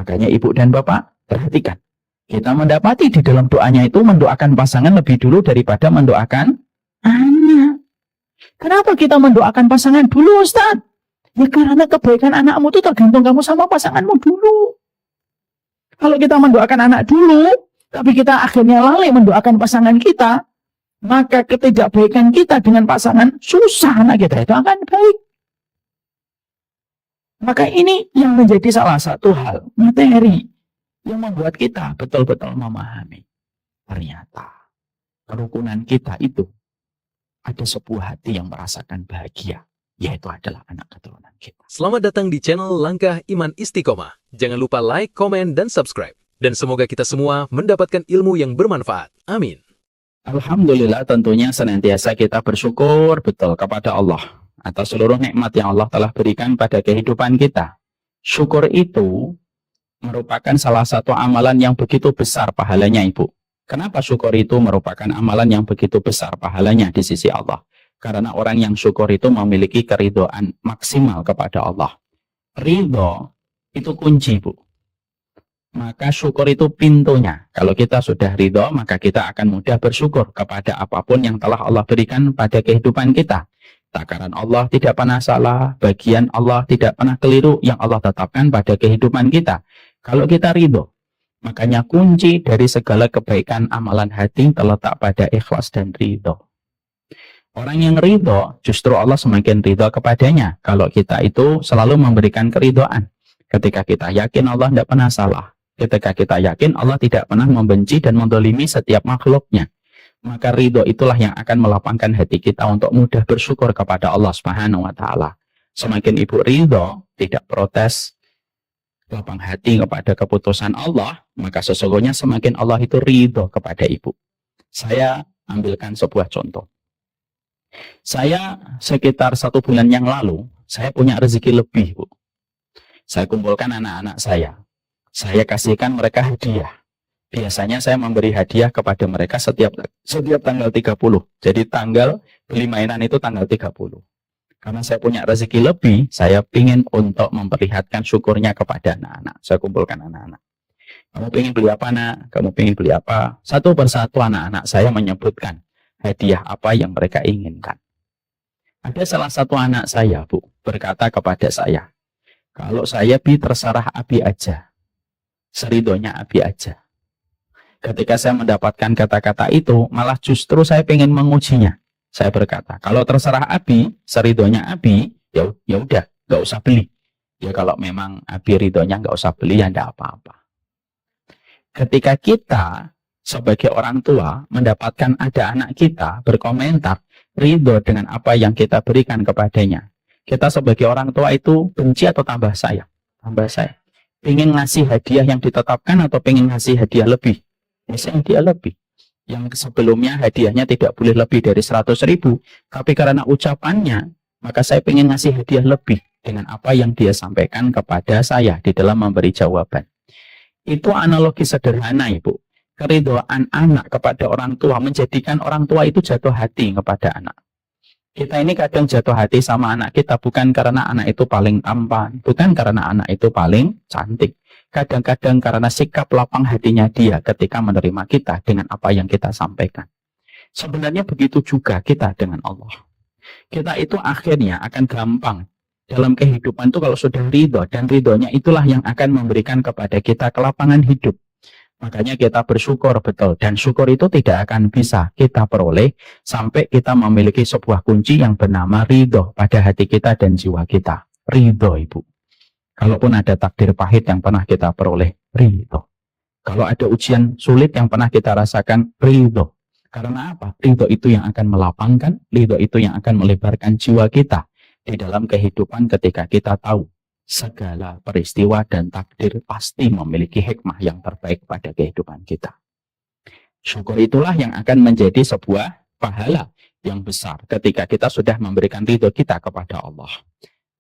Makanya ibu dan bapak, perhatikan. Kita mendapati di dalam doanya itu mendoakan pasangan lebih dulu daripada mendoakan anak. Kenapa kita mendoakan pasangan dulu, Ustaz? Ya karena kebaikan anakmu itu tergantung kamu sama pasanganmu dulu. Kalau kita mendoakan anak dulu, tapi kita akhirnya lalai mendoakan pasangan kita, maka ketidakbaikan kita dengan pasangan, susah anak kita itu akan baik. Maka ini yang menjadi salah satu hal, materi, yang membuat kita betul-betul memahami. Ternyata kerukunan kita itu ada sebuah hati yang merasakan bahagia, yaitu adalah anak keturunan kita. Selamat datang di channel Langkah Iman Istiqomah. Jangan lupa like, komen, dan subscribe. Dan semoga kita semua mendapatkan ilmu yang bermanfaat. Amin. Alhamdulillah, tentunya senantiasa kita bersyukur betul kepada Allah atas seluruh nikmat yang Allah telah berikan pada kehidupan kita. Syukur itu merupakan salah satu amalan yang begitu besar pahalanya, Ibu. Kenapa syukur itu merupakan amalan yang begitu besar pahalanya di sisi Allah? Karena orang yang syukur itu memiliki keridhaan maksimal kepada Allah. Ridho itu kunci, Bu. Maka syukur itu pintunya. Kalau kita sudah ridho, maka kita akan mudah bersyukur kepada apapun yang telah Allah berikan pada kehidupan kita. Takaran Allah tidak pernah salah, bagian Allah tidak pernah keliru yang Allah tetapkan pada kehidupan kita. Kalau kita ridho, makanya kunci dari segala kebaikan amalan hati terletak pada ikhlas dan ridho. Orang yang ridho, justru Allah semakin ridho kepadanya. Kalau kita itu selalu memberikan keridhoan. Ketika kita yakin Allah tidak pernah salah. Ketika kita yakin Allah tidak pernah membenci dan mendolimi setiap makhluknya. Maka ridho itulah yang akan melapangkan hati kita untuk mudah bersyukur kepada Allah Subhanahu wa Ta'ala. Semakin ibu ridho, tidak protes, lapang hati kepada keputusan Allah, maka sesungguhnya semakin Allah itu ridho kepada ibu. Saya ambilkan sebuah contoh. Saya sekitar 1 bulan yang lalu, saya punya rezeki lebih, Bu. Saya kumpulkan anak-anak saya. Saya kasihkan mereka hadiah. Biasanya saya memberi hadiah kepada mereka setiap tanggal 30. Jadi tanggal beli mainan itu tanggal 30. Karena saya punya rezeki lebih, saya ingin untuk memperlihatkan syukurnya kepada anak-anak. Saya kumpulkan anak-anak. Kamu ingin beli apa, nak? Kamu ingin beli apa? Satu persatu anak-anak saya menyebutkan hadiah apa yang mereka inginkan. Ada salah satu anak saya, Bu, berkata kepada saya, kalau saya terserah Abi aja. Seridhonya Abi aja. Ketika saya mendapatkan kata-kata itu, malah justru saya ingin mengujinya. Saya berkata, kalau terserah Abi, seridhonya Abi, ya udah, nggak usah beli. Ya kalau memang Abi ridhonya nggak usah beli, ya enggak apa-apa. Ketika kita sebagai orang tua mendapatkan ada anak kita berkomentar ridho dengan apa yang kita berikan kepadanya, kita sebagai orang tua itu benci atau tambah sayang? Tambah sayang. Pengen ngasih hadiah yang ditetapkan atau pengen ngasih hadiah lebih? Yang dia lebih. Yang sebelumnya hadiahnya tidak boleh lebih dari 100.000, tapi karena ucapannya, maka saya ingin ngasih hadiah lebih dengan apa yang dia sampaikan kepada saya di dalam memberi jawaban. Itu analogi sederhana, Ibu. Keridhaan anak kepada orang tua menjadikan orang tua itu jatuh hati kepada anak. Kita ini kadang jatuh hati sama anak kita bukan karena anak itu paling tampan, bukan karena anak itu paling cantik. Kadang-kadang karena sikap lapang hatinya dia ketika menerima kita dengan apa yang kita sampaikan. Sebenarnya begitu juga kita dengan Allah. Kita itu akhirnya akan gampang dalam kehidupan itu kalau sudah ridho, dan ridhonya itulah yang akan memberikan kepada kita kelapangan hidup. Makanya kita bersyukur betul, dan syukur itu tidak akan bisa kita peroleh sampai kita memiliki sebuah kunci yang bernama ridho pada hati kita dan jiwa kita. Ridho, Ibu. Kalaupun ada takdir pahit yang pernah kita peroleh, ridho. Kalau ada ujian sulit yang pernah kita rasakan, ridho. Karena apa? Ridho itu yang akan melapangkan, ridho itu yang akan melebarkan jiwa kita di dalam kehidupan ketika kita tahu segala peristiwa dan takdir pasti memiliki hikmah yang terbaik pada kehidupan kita. Syukur itulah yang akan menjadi sebuah pahala yang besar ketika kita sudah memberikan ridho kita kepada Allah.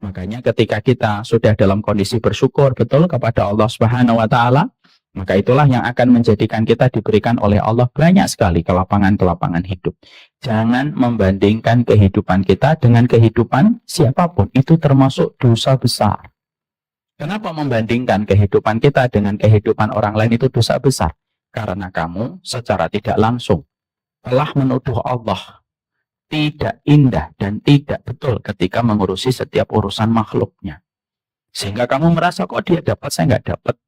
Makanya ketika kita sudah dalam kondisi bersyukur betul kepada Allah Subhanahu wa Ta'ala, maka itulah yang akan menjadikan kita diberikan oleh Allah banyak sekali kelapangan-kelapangan hidup. Jangan membandingkan kehidupan kita dengan kehidupan siapapun. Itu termasuk dosa besar. Kenapa membandingkan kehidupan kita dengan kehidupan orang lain itu dosa besar? Karena kamu secara tidak langsung telah menuduh Allah tidak indah dan tidak betul ketika mengurusi setiap urusan makhluknya. Sehingga kamu merasa kok dia dapat, saya nggak dapat.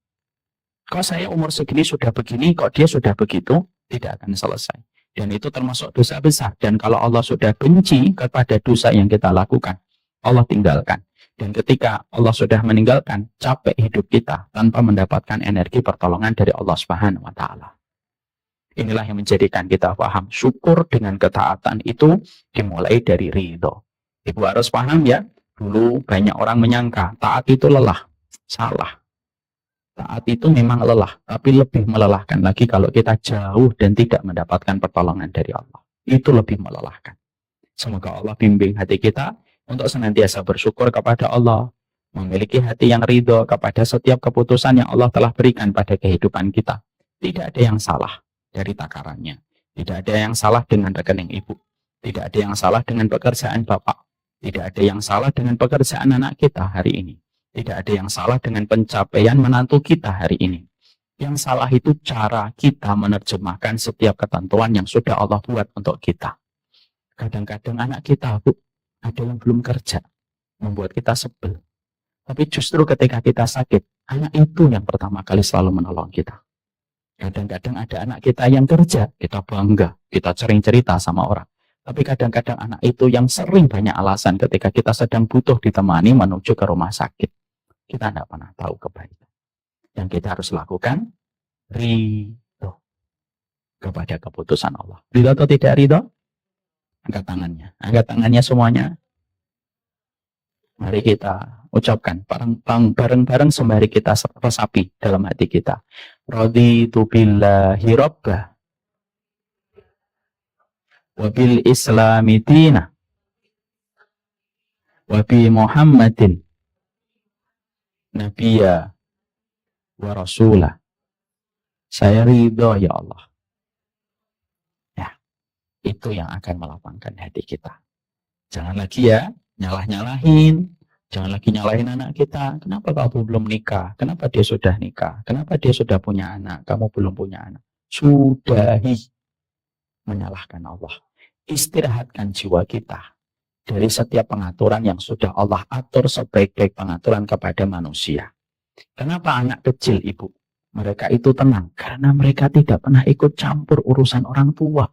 Kok saya umur segini sudah begini, kok dia sudah begitu, tidak akan selesai. Dan itu termasuk dosa besar. Dan kalau Allah sudah benci kepada dosa yang kita lakukan, Allah tinggalkan. Dan ketika Allah sudah meninggalkan, capek hidup kita tanpa mendapatkan energi pertolongan dari Allah Subhanahu wa Ta'ala. Inilah yang menjadikan kita paham syukur dengan ketaatan itu dimulai dari ridho. Ibu harus paham ya, dulu banyak orang menyangka taat itu lelah. Salah. Taat itu memang lelah, tapi lebih melelahkan lagi kalau kita jauh dan tidak mendapatkan pertolongan dari Allah. Itu lebih melelahkan. Semoga Allah bimbing hati kita untuk senantiasa bersyukur kepada Allah, memiliki hati yang ridho kepada setiap keputusan yang Allah telah berikan pada kehidupan kita. Tidak ada yang salah dari takarannya. Tidak ada yang salah dengan rekening ibu. Tidak ada yang salah dengan pekerjaan bapak. Tidak ada yang salah dengan pekerjaan anak kita hari ini. Tidak ada yang salah dengan pencapaian menantu kita hari ini. Yang salah itu cara kita menerjemahkan setiap ketentuan yang sudah Allah buat untuk kita. Kadang-kadang anak kita, Bu, ada yang belum kerja, membuat kita sebel. Tapi justru ketika kita sakit, anak itu yang pertama kali selalu menolong kita. Kadang-kadang ada anak kita yang kerja, kita bangga, kita sering cerita sama orang. Tapi kadang-kadang anak itu yang sering banyak alasan ketika kita sedang butuh ditemani menuju ke rumah sakit. Kita tidak pernah tahu kebaikan. Yang kita harus lakukan, ridho kepada keputusan Allah. Ridho atau tidak ridho? Angkat tangannya. Angkat tangannya semuanya. Mari kita ucapkan bareng-bareng sembari kita resapi dalam hati kita. Raditu billahi rabbah wa bil islami dina wa bi Muhammadin nabiyya wa rasulah. Saya ridho ya Allah. Ya, itu yang akan melapangkan hati kita. Jangan lagi ya nyalah-nyalahin, jangan lagi nyalahin anak kita. Kenapa kamu belum nikah? Kenapa dia sudah nikah? Kenapa dia sudah punya anak? Kamu belum punya anak. Sudahi menyalahkan Allah. Istirahatkan jiwa kita dari setiap pengaturan yang sudah Allah atur sebaik-baik pengaturan kepada manusia. Kenapa anak kecil, Ibu? Mereka itu tenang karena mereka tidak pernah ikut campur urusan orang tua.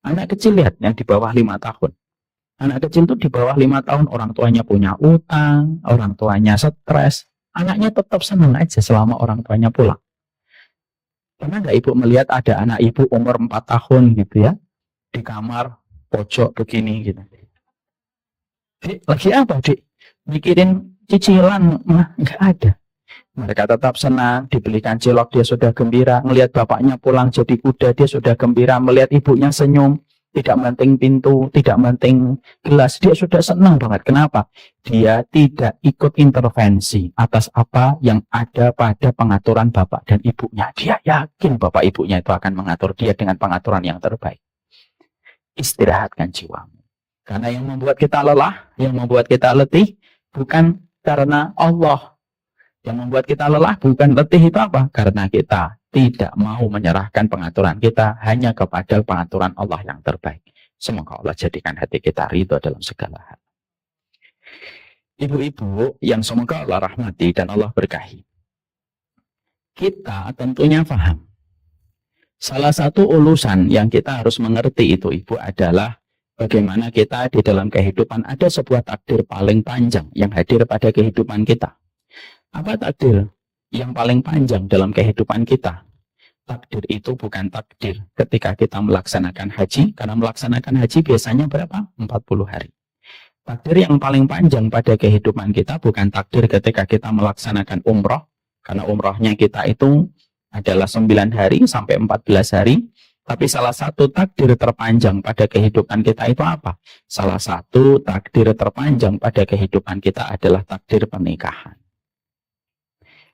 Anak kecil lihat yang di bawah 5 tahun. Anak kecil itu di bawah 5 tahun, orang tuanya punya utang, orang tuanya stres. Anaknya tetap senang aja selama orang tuanya pulang. Pernah nggak Ibu melihat ada anak Ibu umur 4 tahun gitu ya, di kamar, pojok begini gitu. Dik, lagi apa, Dik? Mikirin cicilan, mah nggak ada. Mereka tetap senang, dibelikan cilok, dia sudah gembira. Melihat bapaknya pulang jadi kuda, dia sudah gembira. Melihat ibunya senyum, tidak banting pintu, tidak banting gelas, dia sudah senang banget. Kenapa? Dia tidak ikut intervensi atas apa yang ada pada pengaturan bapak dan ibunya. Dia yakin bapak ibunya itu akan mengatur dia dengan pengaturan yang terbaik. Istirahatkan jiwamu. Karena yang membuat kita lelah, yang membuat kita letih, bukan karena Allah. Yang membuat kita lelah, bukan letih itu apa? Karena kita tidak mau menyerahkan pengaturan kita hanya kepada pengaturan Allah yang terbaik. Semoga Allah jadikan hati kita ridho dalam segala hal. Ibu-ibu yang semoga Allah rahmati dan Allah berkahi. Kita tentunya paham. Salah satu urusan yang kita harus mengerti itu, Ibu, adalah bagaimana kita di dalam kehidupan ada sebuah takdir paling panjang yang hadir pada kehidupan kita. Apa takdir yang paling panjang dalam kehidupan kita? Takdir itu bukan takdir ketika kita melaksanakan haji, karena melaksanakan haji biasanya berapa? 40 hari. Takdir yang paling panjang pada kehidupan kita bukan takdir ketika kita melaksanakan umroh, karena umrohnya kita itu adalah 9 hari sampai 14 hari. Tapi salah satu takdir terpanjang pada kehidupan kita itu apa? Salah satu takdir terpanjang pada kehidupan kita adalah takdir pernikahan.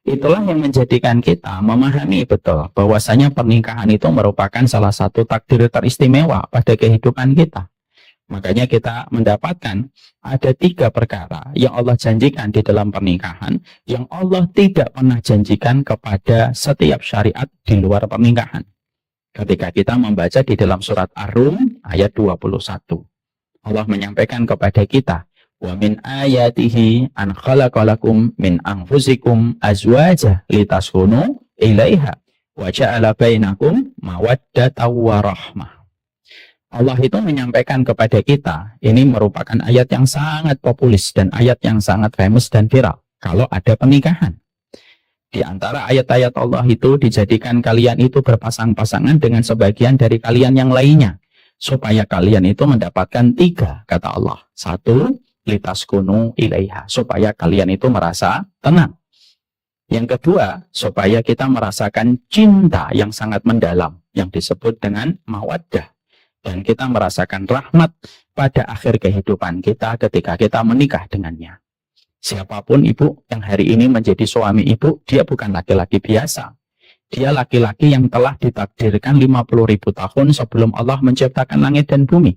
Itulah yang menjadikan kita memahami betul bahwasanya pernikahan itu merupakan salah satu takdir teristimewa pada kehidupan kita. Makanya kita mendapatkan ada 3 perkara yang Allah janjikan di dalam pernikahan, yang Allah tidak pernah janjikan kepada setiap syariat di luar pernikahan. Ketika kita membaca di dalam surat Ar-Rum ayat 21, Allah menyampaikan kepada kita, wa min ayatihi an khalaqalakum min anfusikum azwaja litaskunu ilaiha wa ja'ala bainakum mawaddatan wa rahmah. Allah itu menyampaikan kepada kita, ini merupakan ayat yang sangat populis dan ayat yang sangat famous dan viral kalau ada pernikahan. Di antara ayat-ayat Allah itu, dijadikan kalian itu berpasang-pasangan dengan sebagian dari kalian yang lainnya, supaya kalian itu mendapatkan 3, kata Allah. 1, litaskunu ilaiha, supaya kalian itu merasa tenang. Yang kedua, supaya kita merasakan cinta yang sangat mendalam, yang disebut dengan mawaddah. Dan kita merasakan rahmat pada akhir kehidupan kita ketika kita menikah dengannya. Siapapun ibu yang hari ini menjadi suami ibu, dia bukan laki-laki biasa. Dia laki-laki yang telah ditakdirkan 50.000 tahun sebelum Allah menciptakan langit dan bumi.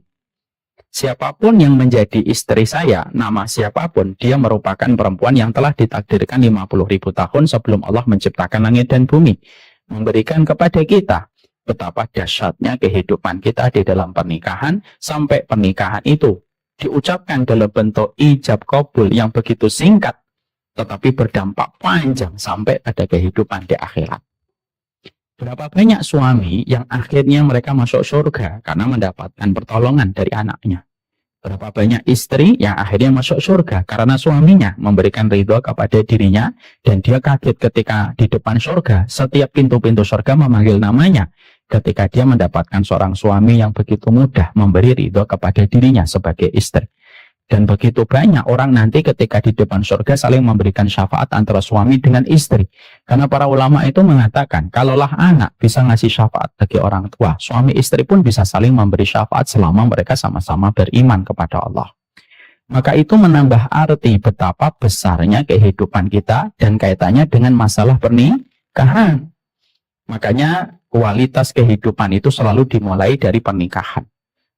Siapapun yang menjadi istri saya, nama siapapun, dia merupakan perempuan yang telah ditakdirkan 50.000 tahun sebelum Allah menciptakan langit dan bumi. Memberikan kepada kita betapa dahsyatnya kehidupan kita di dalam pernikahan, sampai pernikahan itu diucapkan dalam bentuk ijab qabul yang begitu singkat, tetapi berdampak panjang sampai pada kehidupan di akhirat. Berapa banyak suami yang akhirnya mereka masuk surga karena mendapatkan pertolongan dari anaknya. Berapa banyak istri yang akhirnya masuk surga karena suaminya memberikan ridho kepada dirinya, dan dia kaget ketika di depan surga, setiap pintu-pintu surga memanggil namanya, ketika dia mendapatkan seorang suami yang begitu mudah memberi ridho kepada dirinya sebagai istri. Dan begitu banyak orang nanti ketika di depan surga saling memberikan syafaat antara suami dengan istri. Karena para ulama itu mengatakan, kalaulah anak bisa ngasih syafaat bagi orang tua, suami istri pun bisa saling memberi syafaat selama mereka sama-sama beriman kepada Allah. Maka itu menambah arti betapa besarnya kehidupan kita dan kaitannya dengan masalah pernikahan. Makanya kualitas kehidupan itu selalu dimulai dari pernikahan.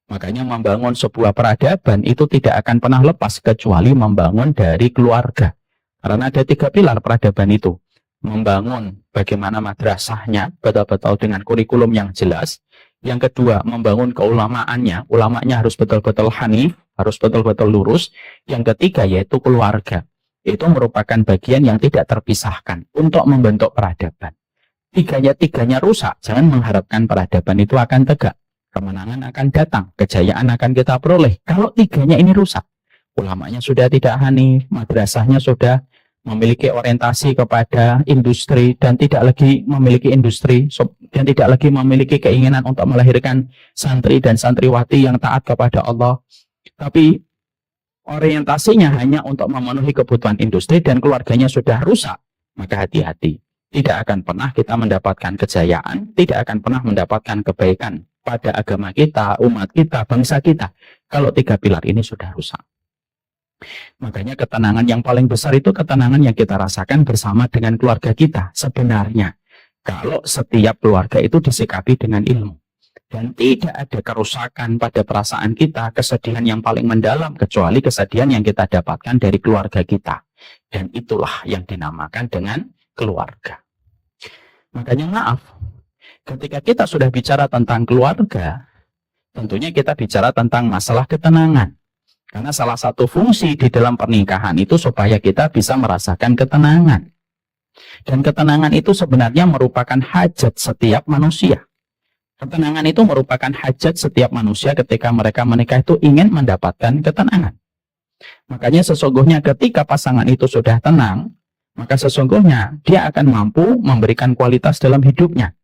Makanya membangun sebuah peradaban itu tidak akan pernah lepas kecuali membangun dari keluarga. Karena ada 3 pilar peradaban itu. Membangun bagaimana madrasahnya betul-betul dengan kurikulum yang jelas. Yang kedua, membangun keulamaannya. Ulamanya harus betul-betul hanif, harus betul-betul lurus. Yang ketiga yaitu keluarga. Itu merupakan bagian yang tidak terpisahkan untuk membentuk peradaban. Tiganya rusak, jangan mengharapkan peradaban itu akan tegak. Kemenangan akan datang, kejayaan akan kita peroleh. Kalau 3-nya ini rusak, ulamanya sudah tidak hanif, madrasahnya sudah memiliki orientasi kepada industri dan tidak lagi memiliki industri, dan tidak lagi memiliki keinginan untuk melahirkan santri dan santriwati yang taat kepada Allah. Tapi orientasinya hanya untuk memenuhi kebutuhan industri dan keluarganya sudah rusak, maka hati-hati. Tidak akan pernah kita mendapatkan kejayaan, tidak akan pernah mendapatkan kebaikan pada agama kita, umat kita, bangsa kita, kalau 3 pilar ini sudah rusak. Makanya ketenangan yang paling besar itu ketenangan yang kita rasakan bersama dengan keluarga kita. Sebenarnya, kalau setiap keluarga itu disikapi dengan ilmu, dan tidak ada kerusakan pada perasaan kita, kesedihan yang paling mendalam, kecuali kesedihan yang kita dapatkan dari keluarga kita. Dan itulah yang dinamakan dengan keluarga. Makanya maaf, ketika kita sudah bicara tentang keluarga, tentunya kita bicara tentang masalah ketenangan. Karena salah satu fungsi di dalam pernikahan itu supaya kita bisa merasakan ketenangan. Dan ketenangan itu sebenarnya merupakan hajat setiap manusia. Ketenangan itu merupakan hajat setiap manusia ketika mereka menikah itu ingin mendapatkan ketenangan. Makanya sesungguhnya ketika pasangan itu sudah tenang, maka sesungguhnya dia akan mampu memberikan kualitas dalam hidupnya.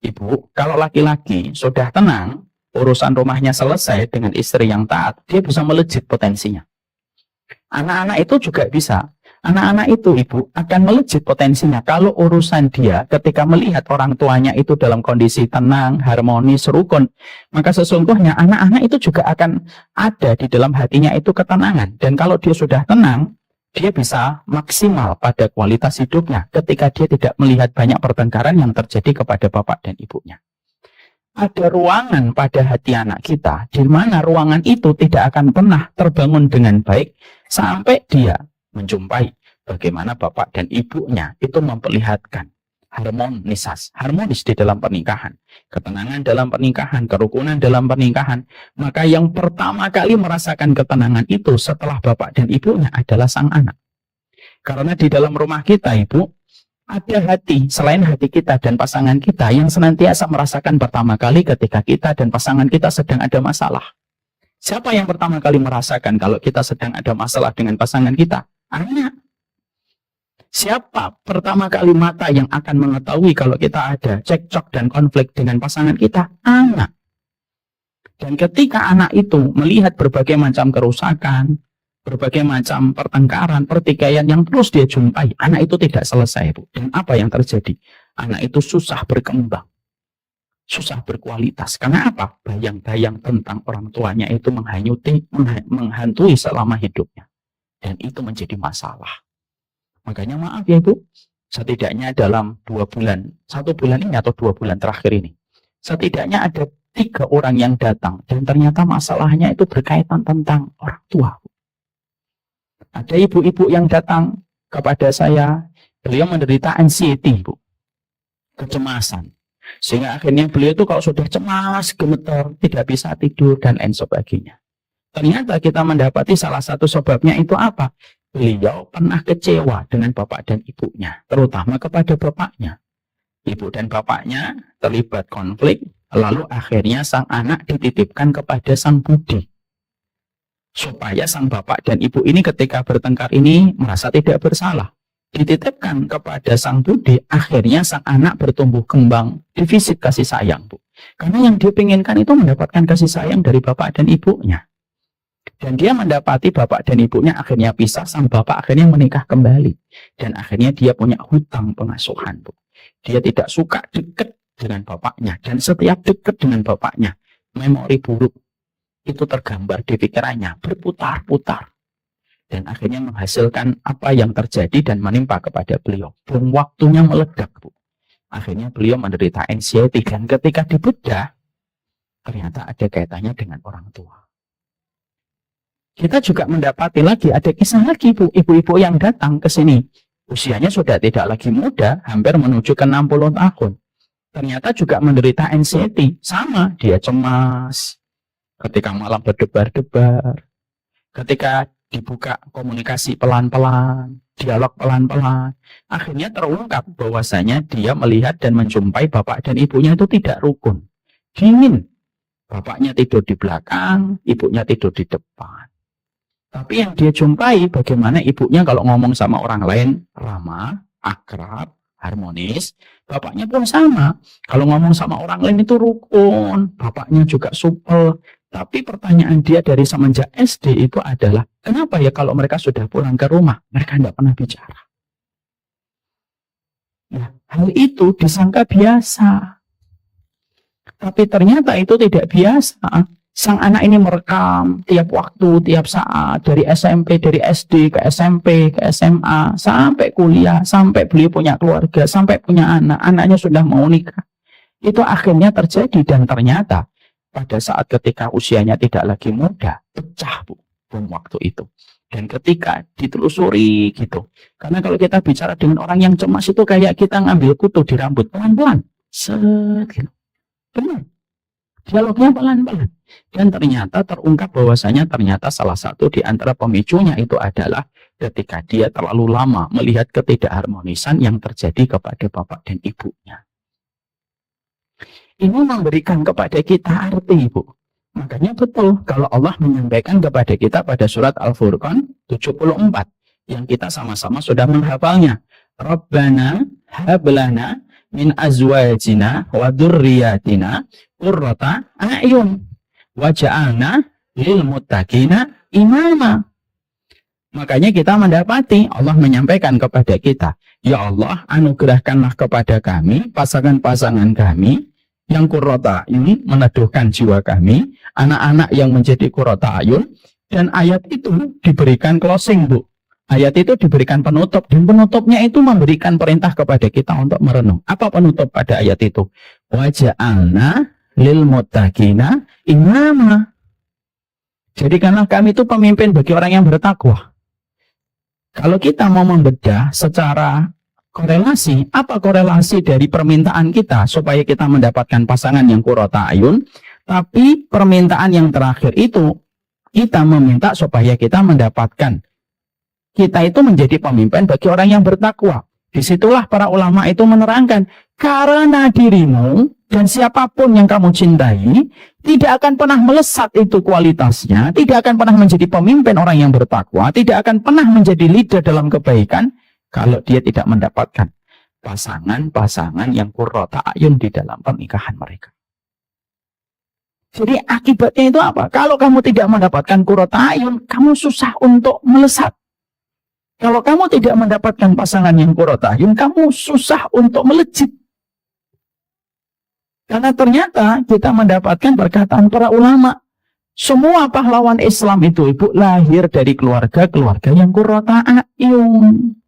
Ibu, kalau laki-laki sudah tenang, urusan rumahnya selesai dengan istri yang taat, dia bisa melejit potensinya. Anak-anak itu juga bisa. Anak-anak itu, ibu, akan melejit potensinya kalau urusan dia ketika melihat orang tuanya itu dalam kondisi tenang, harmonis, rukun. Maka sesungguhnya anak-anak itu juga akan ada di dalam hatinya itu ketenangan. Dan kalau dia sudah tenang, dia bisa maksimal pada kualitas hidupnya ketika dia tidak melihat banyak pertengkaran yang terjadi kepada bapak dan ibunya. ada ruangan pada hati anak kita, di mana ruangan itu tidak akan pernah terbangun dengan baik sampai dia menjumpai bagaimana bapak dan ibunya itu memperlihatkan harmonis di dalam pernikahan, ketenangan dalam pernikahan, kerukunan dalam pernikahan. Maka yang pertama kali merasakan ketenangan itu setelah bapak dan ibunya adalah sang anak. Karena di dalam rumah kita, Ibu, ada hati selain hati kita dan pasangan kita yang senantiasa merasakan pertama kali ketika kita dan pasangan kita sedang ada masalah. Siapa yang pertama kali merasakan kalau kita sedang ada masalah dengan pasangan kita? Anak. Siapa pertama kali mata yang akan mengetahui kalau kita ada cekcok dan konflik dengan pasangan kita? Anak. Dan ketika anak itu melihat berbagai macam kerusakan, berbagai macam pertengkaran, pertikaian yang terus dia jumpai, anak itu tidak selesai, Bu. Dan apa yang terjadi? Anak itu susah berkembang, susah berkualitas. Karena apa? Bayang-bayang tentang orang tuanya itu menghantui selama hidupnya. Dan itu menjadi masalah. Makanya maaf ya Ibu, setidaknya dalam 1 bulan ini atau 2 bulan terakhir ini, setidaknya ada 3 orang yang datang dan ternyata masalahnya itu berkaitan tentang orang tua. Ada ibu-ibu yang datang kepada saya, beliau menderita anxiety, Bu, kecemasan. Sehingga akhirnya beliau itu kalau sudah cemas, gemeter, tidak bisa tidur dan lain sebagainya. Ternyata kita mendapati salah satu sebabnya itu apa? Beliau pernah kecewa dengan bapak dan ibunya, terutama kepada bapaknya. Ibu dan bapaknya terlibat konflik, lalu akhirnya sang anak dititipkan kepada sang budi. Supaya sang bapak dan ibu ini ketika bertengkar ini merasa tidak bersalah. Dititipkan kepada sang budi, akhirnya sang anak bertumbuh kembang, defisit kasih sayang, Bu. Karena yang dia inginkan itu mendapatkan kasih sayang dari bapak dan ibunya. Dan dia mendapati bapak dan ibunya akhirnya pisah, sang bapak akhirnya menikah kembali. Dan akhirnya dia punya hutang pengasuhan, Bu. Dia tidak suka dekat dengan bapaknya. Dan setiap dekat dengan bapaknya, memori buruk itu tergambar di pikirannya, berputar-putar. Dan akhirnya menghasilkan apa yang terjadi dan menimpa kepada beliau. Belum waktunya meledak, Bu. Akhirnya beliau menderita anxiety. Dan ketika dibedah, ternyata ada kaitannya dengan orang tua. Kita juga mendapati lagi, ada kisah lagi, Bu, ibu-ibu yang datang ke sini. Usianya sudah tidak lagi muda, hampir menuju ke 60 tahun. Ternyata juga menderita anxiety. Sama, dia cemas. Ketika malam berdebar-debar. Ketika dibuka komunikasi pelan-pelan, dialog pelan-pelan. Akhirnya terungkap bahwasanya dia melihat dan menjumpai bapak dan ibunya itu tidak rukun. Dingin. Bapaknya tidur di belakang, ibunya tidur di depan. Tapi yang dia jumpai bagaimana ibunya kalau ngomong sama orang lain ramah, akrab, harmonis. Bapaknya pun sama. Kalau ngomong sama orang lain itu rukun. Bapaknya juga supel. Tapi pertanyaan dia dari semenjak SD itu adalah, kenapa ya kalau mereka sudah pulang ke rumah, mereka tidak pernah bicara? Nah, hal itu disangka biasa. Tapi ternyata itu tidak biasa. Sang anak ini merekam tiap waktu, tiap saat, dari SMP, dari SD ke SMP, ke SMA, sampai kuliah, sampai beliau punya keluarga, sampai punya anak, anaknya sudah mau nikah. Itu akhirnya terjadi dan ternyata pada saat ketika usianya tidak lagi muda, pecah, Bu, bom waktu itu. Dan ketika ditelusuri gitu, karena kalau kita bicara dengan orang yang cemas itu kayak kita ngambil kutu di rambut, pelan-pelan, set gitu. Benar. Dialognya pelan-pelan. Dan ternyata terungkap bahwasanya ternyata salah satu di antara pemicunya itu adalah ketika dia terlalu lama melihat ketidakharmonisan yang terjadi kepada bapak dan ibunya. Ini memberikan kepada kita arti, Bu. Makanya betul kalau Allah menyampaikan kepada kita pada surat Al-Furqan 74 yang kita sama-sama sudah menghafalnya. Rabbana hablana min azwajina wa dzurriyyatina qurrata a'yun waj'alna lil muttaqina imama. Makanya kita mendapati Allah menyampaikan kepada kita, ya Allah, anugerahkanlah kepada kami pasangan-pasangan kami yang qurrata ini meneduhkan jiwa kami, anak-anak yang menjadi qurrata ayun. Dan ayat itu diberikan closing, Bu. Ayat itu diberikan penutup, dan penutupnya itu memberikan perintah kepada kita untuk merenung. Apa penutup pada ayat itu? Waja'alna lil muttaqina imama. Jadikanlah kami itu pemimpin bagi orang yang bertakwa. Kalau kita mau membedah secara korelasi, apa korelasi dari permintaan kita supaya kita mendapatkan pasangan yang qurrata ayun, tapi permintaan yang terakhir itu kita meminta supaya kita mendapatkan, kita itu menjadi pemimpin bagi orang yang bertakwa. Disitulah para ulama itu menerangkan, karena dirimu dan siapapun yang kamu cintai tidak akan pernah melesat itu kualitasnya, tidak akan pernah menjadi pemimpin orang yang bertakwa, tidak akan pernah menjadi leader dalam kebaikan kalau dia tidak mendapatkan pasangan-pasangan yang qurrata ayun di dalam pernikahan mereka. Jadi akibatnya itu apa? Kalau kamu tidak mendapatkan qurrata ayun, kamu susah untuk melesat. Kalau kamu tidak mendapatkan pasangan yang qurrata ayun, kamu susah untuk melejit. Karena ternyata kita mendapatkan perkataan para ulama, semua pahlawan Islam itu ibu lahir dari keluarga-keluarga yang qurrata ayun.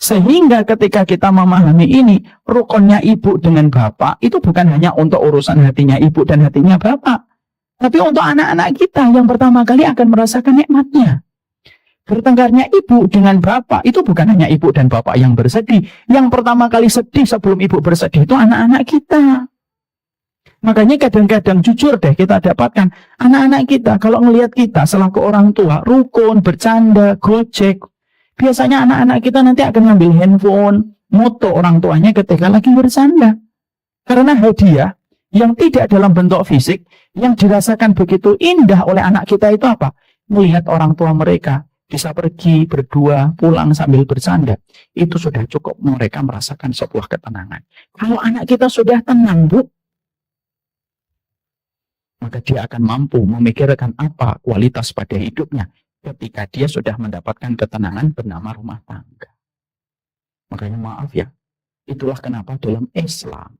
Sehingga ketika kita memahami ini, rukunnya ibu dengan bapak itu bukan hanya untuk urusan hatinya ibu dan hatinya bapak, tapi untuk anak-anak kita yang pertama kali akan merasakan nikmatnya. Bertengkarnya ibu dengan bapak itu bukan hanya ibu dan bapak yang bersedih. Yang pertama kali sedih sebelum ibu bersedih itu anak-anak kita. Makanya kadang-kadang jujur deh kita dapatkan anak-anak kita kalau ngelihat kita selaku orang tua rukun, bercanda, gojek. Biasanya anak-anak kita nanti akan ngambil handphone, moto orang tuanya ketika lagi bercanda. Karena hadiah yang tidak dalam bentuk fisik, yang dirasakan begitu indah oleh anak kita itu apa? Melihat orang tua mereka bisa pergi berdua, pulang sambil bercanda. Itu sudah cukup mereka merasakan sebuah ketenangan. Kalau anak kita sudah tenang, Bu, maka dia akan mampu memikirkan apa kualitas pada hidupnya ketika dia sudah mendapatkan ketenangan bernama rumah tangga. Makanya maaf ya, itulah kenapa dalam Islam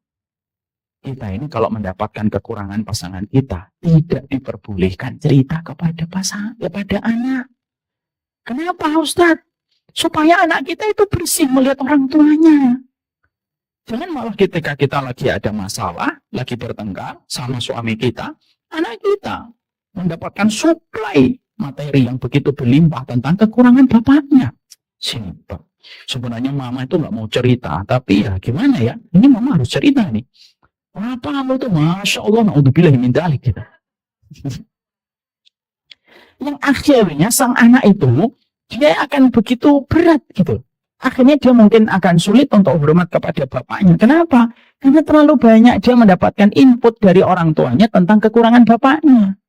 kita ini kalau mendapatkan kekurangan pasangan kita tidak diperbolehkan cerita kepada pasangan, kepada anak. Kenapa Ustadz? Supaya anak kita itu bersih melihat orang tuanya. Jangan malah ketika kita lagi ada masalah, lagi bertengkar sama suami kita, anak kita mendapatkan suplai materi yang begitu berlimpah tentang kekurangan bapaknya. Simpel. Sebenarnya mama itu nggak mau cerita, tapi ya gimana ya? Ini mama harus cerita nih. Apa kamu itu, masya Allah, naudzubillah min dzalik gitu. Yang akhirnya sang anak itu dia akan begitu berat gitu. Akhirnya dia mungkin akan sulit untuk hormat kepada bapaknya. Kenapa? Karena terlalu banyak dia mendapatkan input dari orang tuanya tentang kekurangan bapaknya.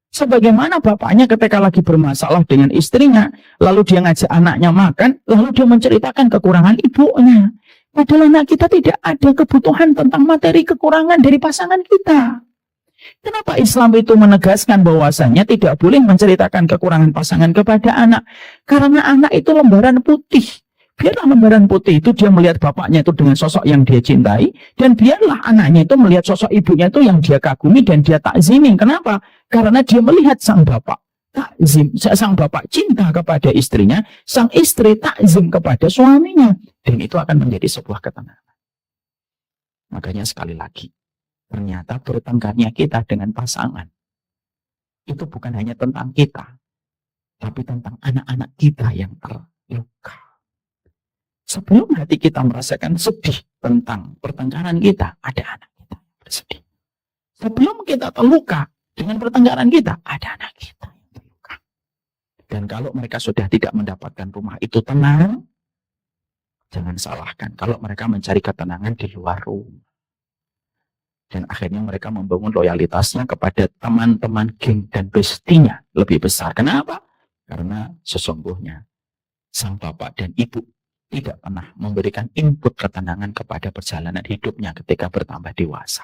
Sebagaimana bapaknya ketika lagi bermasalah dengan istrinya, lalu dia ngajak anaknya makan, lalu dia menceritakan kekurangan ibunya. Padahal anak kita tidak ada kebutuhan tentang materi kekurangan dari pasangan kita. Kenapa Islam itu menegaskan bahwasanya tidak boleh menceritakan kekurangan pasangan kepada anak? Karena anak itu lembaran putih. Biarlah lembaran putih itu dia melihat bapaknya itu dengan sosok yang dia cintai, dan biarlah anaknya itu melihat sosok ibunya itu yang dia kagumi dan dia takzimi. Kenapa? Karena dia melihat sang bapak takzim, sang bapak cinta kepada istrinya, sang istri takzim kepada suaminya, dan itu akan menjadi sebuah ketenangan. Makanya sekali lagi, ternyata bertengkarnya kita dengan pasangan itu bukan hanya tentang kita, tapi tentang anak-anak kita yang terluka. Sebelum hati kita merasakan sedih tentang pertengkaran kita, ada anak kita yang bersedih. Sebelum kita terluka dengan pertengkaran kita, ada anak kita yang terluka. Dan kalau mereka sudah tidak mendapatkan rumah itu tenang, jangan salahkan kalau mereka mencari ketenangan di luar rumah. Dan akhirnya mereka membangun loyalitasnya kepada teman-teman geng dan bestinya lebih besar. Kenapa? Karena sesungguhnya sang bapak dan ibu tidak pernah memberikan input ketenangan kepada perjalanan hidupnya ketika bertambah dewasa.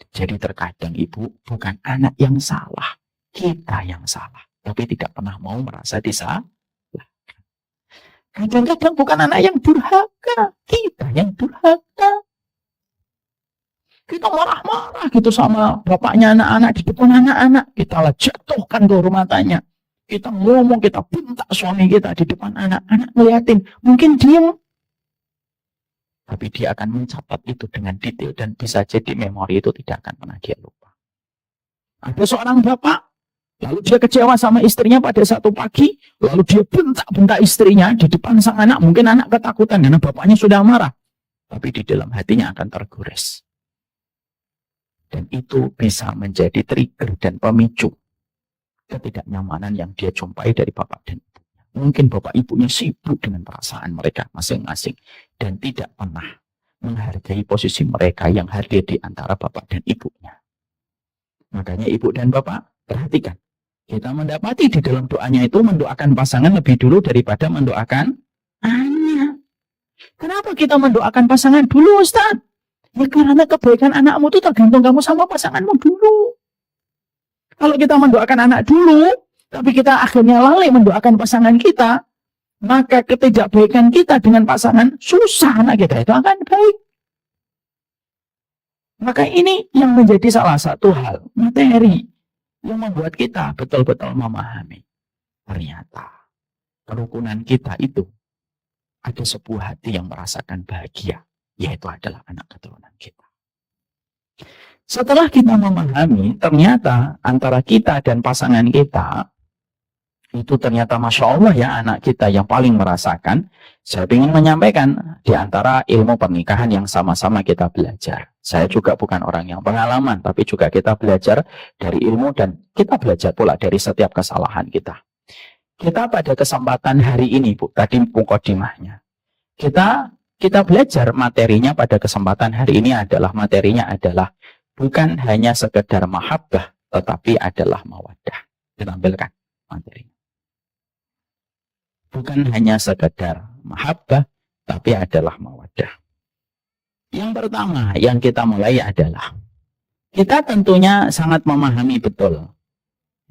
Jadi terkadang ibu bukan anak yang salah, kita yang salah, tapi tidak pernah mau merasa disalahkan. Kadang-kadang bukan anak yang durhaka, kita yang durhaka. Kita marah-marah gitu sama bapaknya anak-anak di depan anak-anak, kita lah jatuhkan kehormatannya. Kita ngomong, kita bentak suami kita di depan anak-anak ngeliatin. Mungkin diem. Tapi dia akan mencatat itu dengan detail dan bisa jadi memori itu tidak akan pernah dia lupa. Ada seorang bapak, lalu dia kecewa sama istrinya pada satu pagi, lalu dia bentak-bentak istrinya di depan sang anak. Mungkin anak ketakutan karena bapaknya sudah marah. Tapi di dalam hatinya akan tergores. Dan itu bisa menjadi trigger dan pemicu ketidaknyamanan yang dia jumpai dari bapak dan ibunya. Mungkin bapak ibunya sibuk dengan perasaan mereka masing-masing dan tidak pernah menghargai posisi mereka yang hadir di antara bapak dan ibunya. Makanya ibu dan bapak, perhatikan. Kita mendapati di dalam doanya itu mendoakan pasangan lebih dulu daripada mendoakan anak. Kenapa kita mendoakan pasangan dulu, Ustaz? Ya karena kebaikan anakmu itu tergantung kamu sama pasanganmu dulu. Kalau kita mendoakan anak dulu, tapi kita akhirnya lalai mendoakan pasangan kita, maka ketidakbaikan kita dengan pasangan, susah anak kita itu akan baik. Maka ini yang menjadi salah satu hal, materi, yang membuat kita betul-betul memahami. Ternyata, kerukunan kita itu ada sebuah hati yang merasakan bahagia, yaitu adalah anak keturunan kita. Setelah kita memahami, ternyata antara kita dan pasangan kita, itu ternyata Masya Allah ya anak kita yang paling merasakan. Saya ingin menyampaikan di antara ilmu pernikahan yang sama-sama kita belajar. Saya juga bukan orang yang pengalaman, tapi juga kita belajar dari ilmu dan kita belajar pula dari setiap kesalahan kita. Kita pada kesempatan hari ini, Bu, tadi mukadimahnya. Kita belajar materinya pada kesempatan hari ini materinya adalah bukan hanya sekedar mahabbah, tetapi adalah mawaddah. Ditampilkan materinya. Bukan hanya sekedar mahabbah, tapi adalah mawaddah. Yang pertama yang kita mulai adalah kita tentunya sangat memahami betul.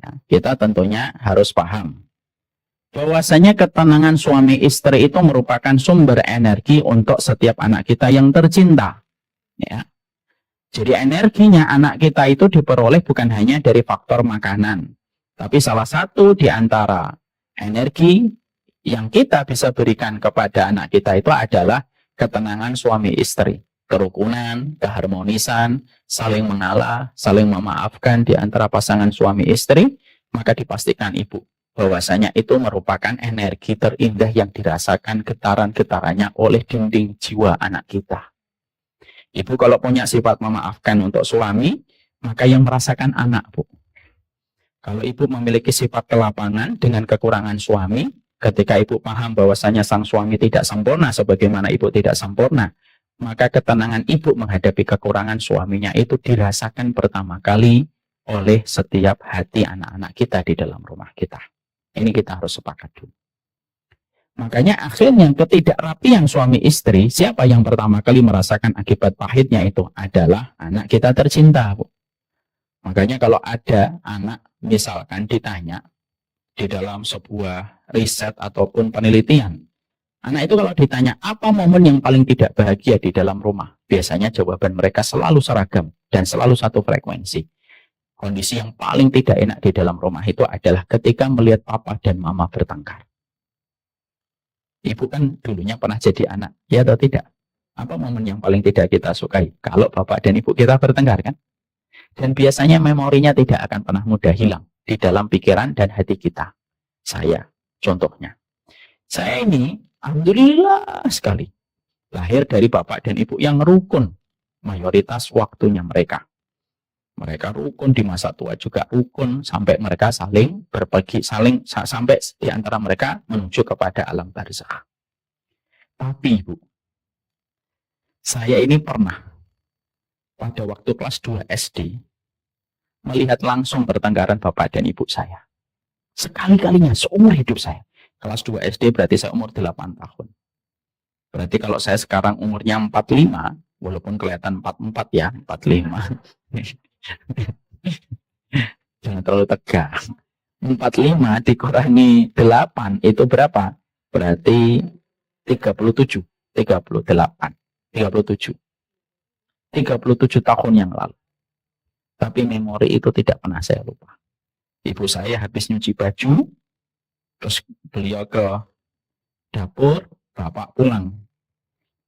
Ya, kita tentunya harus paham bahwasanya ketenangan suami istri itu merupakan sumber energi untuk setiap anak kita yang tercinta. Ya. Jadi energinya anak kita itu diperoleh bukan hanya dari faktor makanan, tapi salah satu di antara energi yang kita bisa berikan kepada anak kita itu adalah ketenangan suami istri, kerukunan, keharmonisan, saling mengalah, saling memaafkan di antara pasangan suami istri, maka dipastikan ibu bahwasanya itu merupakan energi terindah yang dirasakan getaran-getarannya oleh dinding jiwa anak kita. Ibu kalau punya sifat memaafkan untuk suami, maka yang merasakan anak, Bu. Kalau ibu memiliki sifat kelapangan dengan kekurangan suami, ketika ibu paham bahwasanya sang suami tidak sempurna sebagaimana ibu tidak sempurna, maka ketenangan ibu menghadapi kekurangan suaminya itu dirasakan pertama kali oleh setiap hati anak-anak kita di dalam rumah kita. Ini kita harus sepakat dulu. Makanya akhirnya ketidakrapian suami istri, siapa yang pertama kali merasakan akibat pahitnya itu adalah anak kita tercinta, Bu. Makanya kalau ada anak misalkan ditanya di dalam sebuah riset ataupun penelitian, anak itu kalau ditanya apa momen yang paling tidak bahagia di dalam rumah, biasanya jawaban mereka selalu seragam dan selalu satu frekuensi. Kondisi yang paling tidak enak di dalam rumah itu adalah ketika melihat papa dan mama bertengkar. Ibu kan dulunya pernah jadi anak, ya atau tidak? Apa momen yang paling tidak kita sukai? Kalau bapak dan ibu kita bertengkar, kan? Dan biasanya memorinya tidak akan pernah mudah hilang di dalam pikiran dan hati kita. Saya, contohnya. Saya ini, alhamdulillah sekali, lahir dari bapak dan ibu yang rukun. Mayoritas waktunya mereka. Mereka rukun di masa tua juga rukun sampai mereka saling berbagi, sampai di antara mereka menuju kepada alam barzakh. Tapi Ibu, saya ini pernah pada waktu kelas 2 SD melihat langsung pertengkaran bapak dan ibu saya. Sekali-kalinya seumur hidup saya. Kelas 2 SD berarti saya umur 8 tahun. Berarti kalau saya sekarang umurnya 45, walaupun kelihatan 44 ya, 45. Jangan terlalu tegang. 45 dikurangi 8 itu berapa? Berarti 37, 38, 37. 37 tahun yang lalu. Tapi memori itu tidak pernah saya lupa. Ibu saya habis nyuci baju, terus beliau ke dapur, bapak pulang.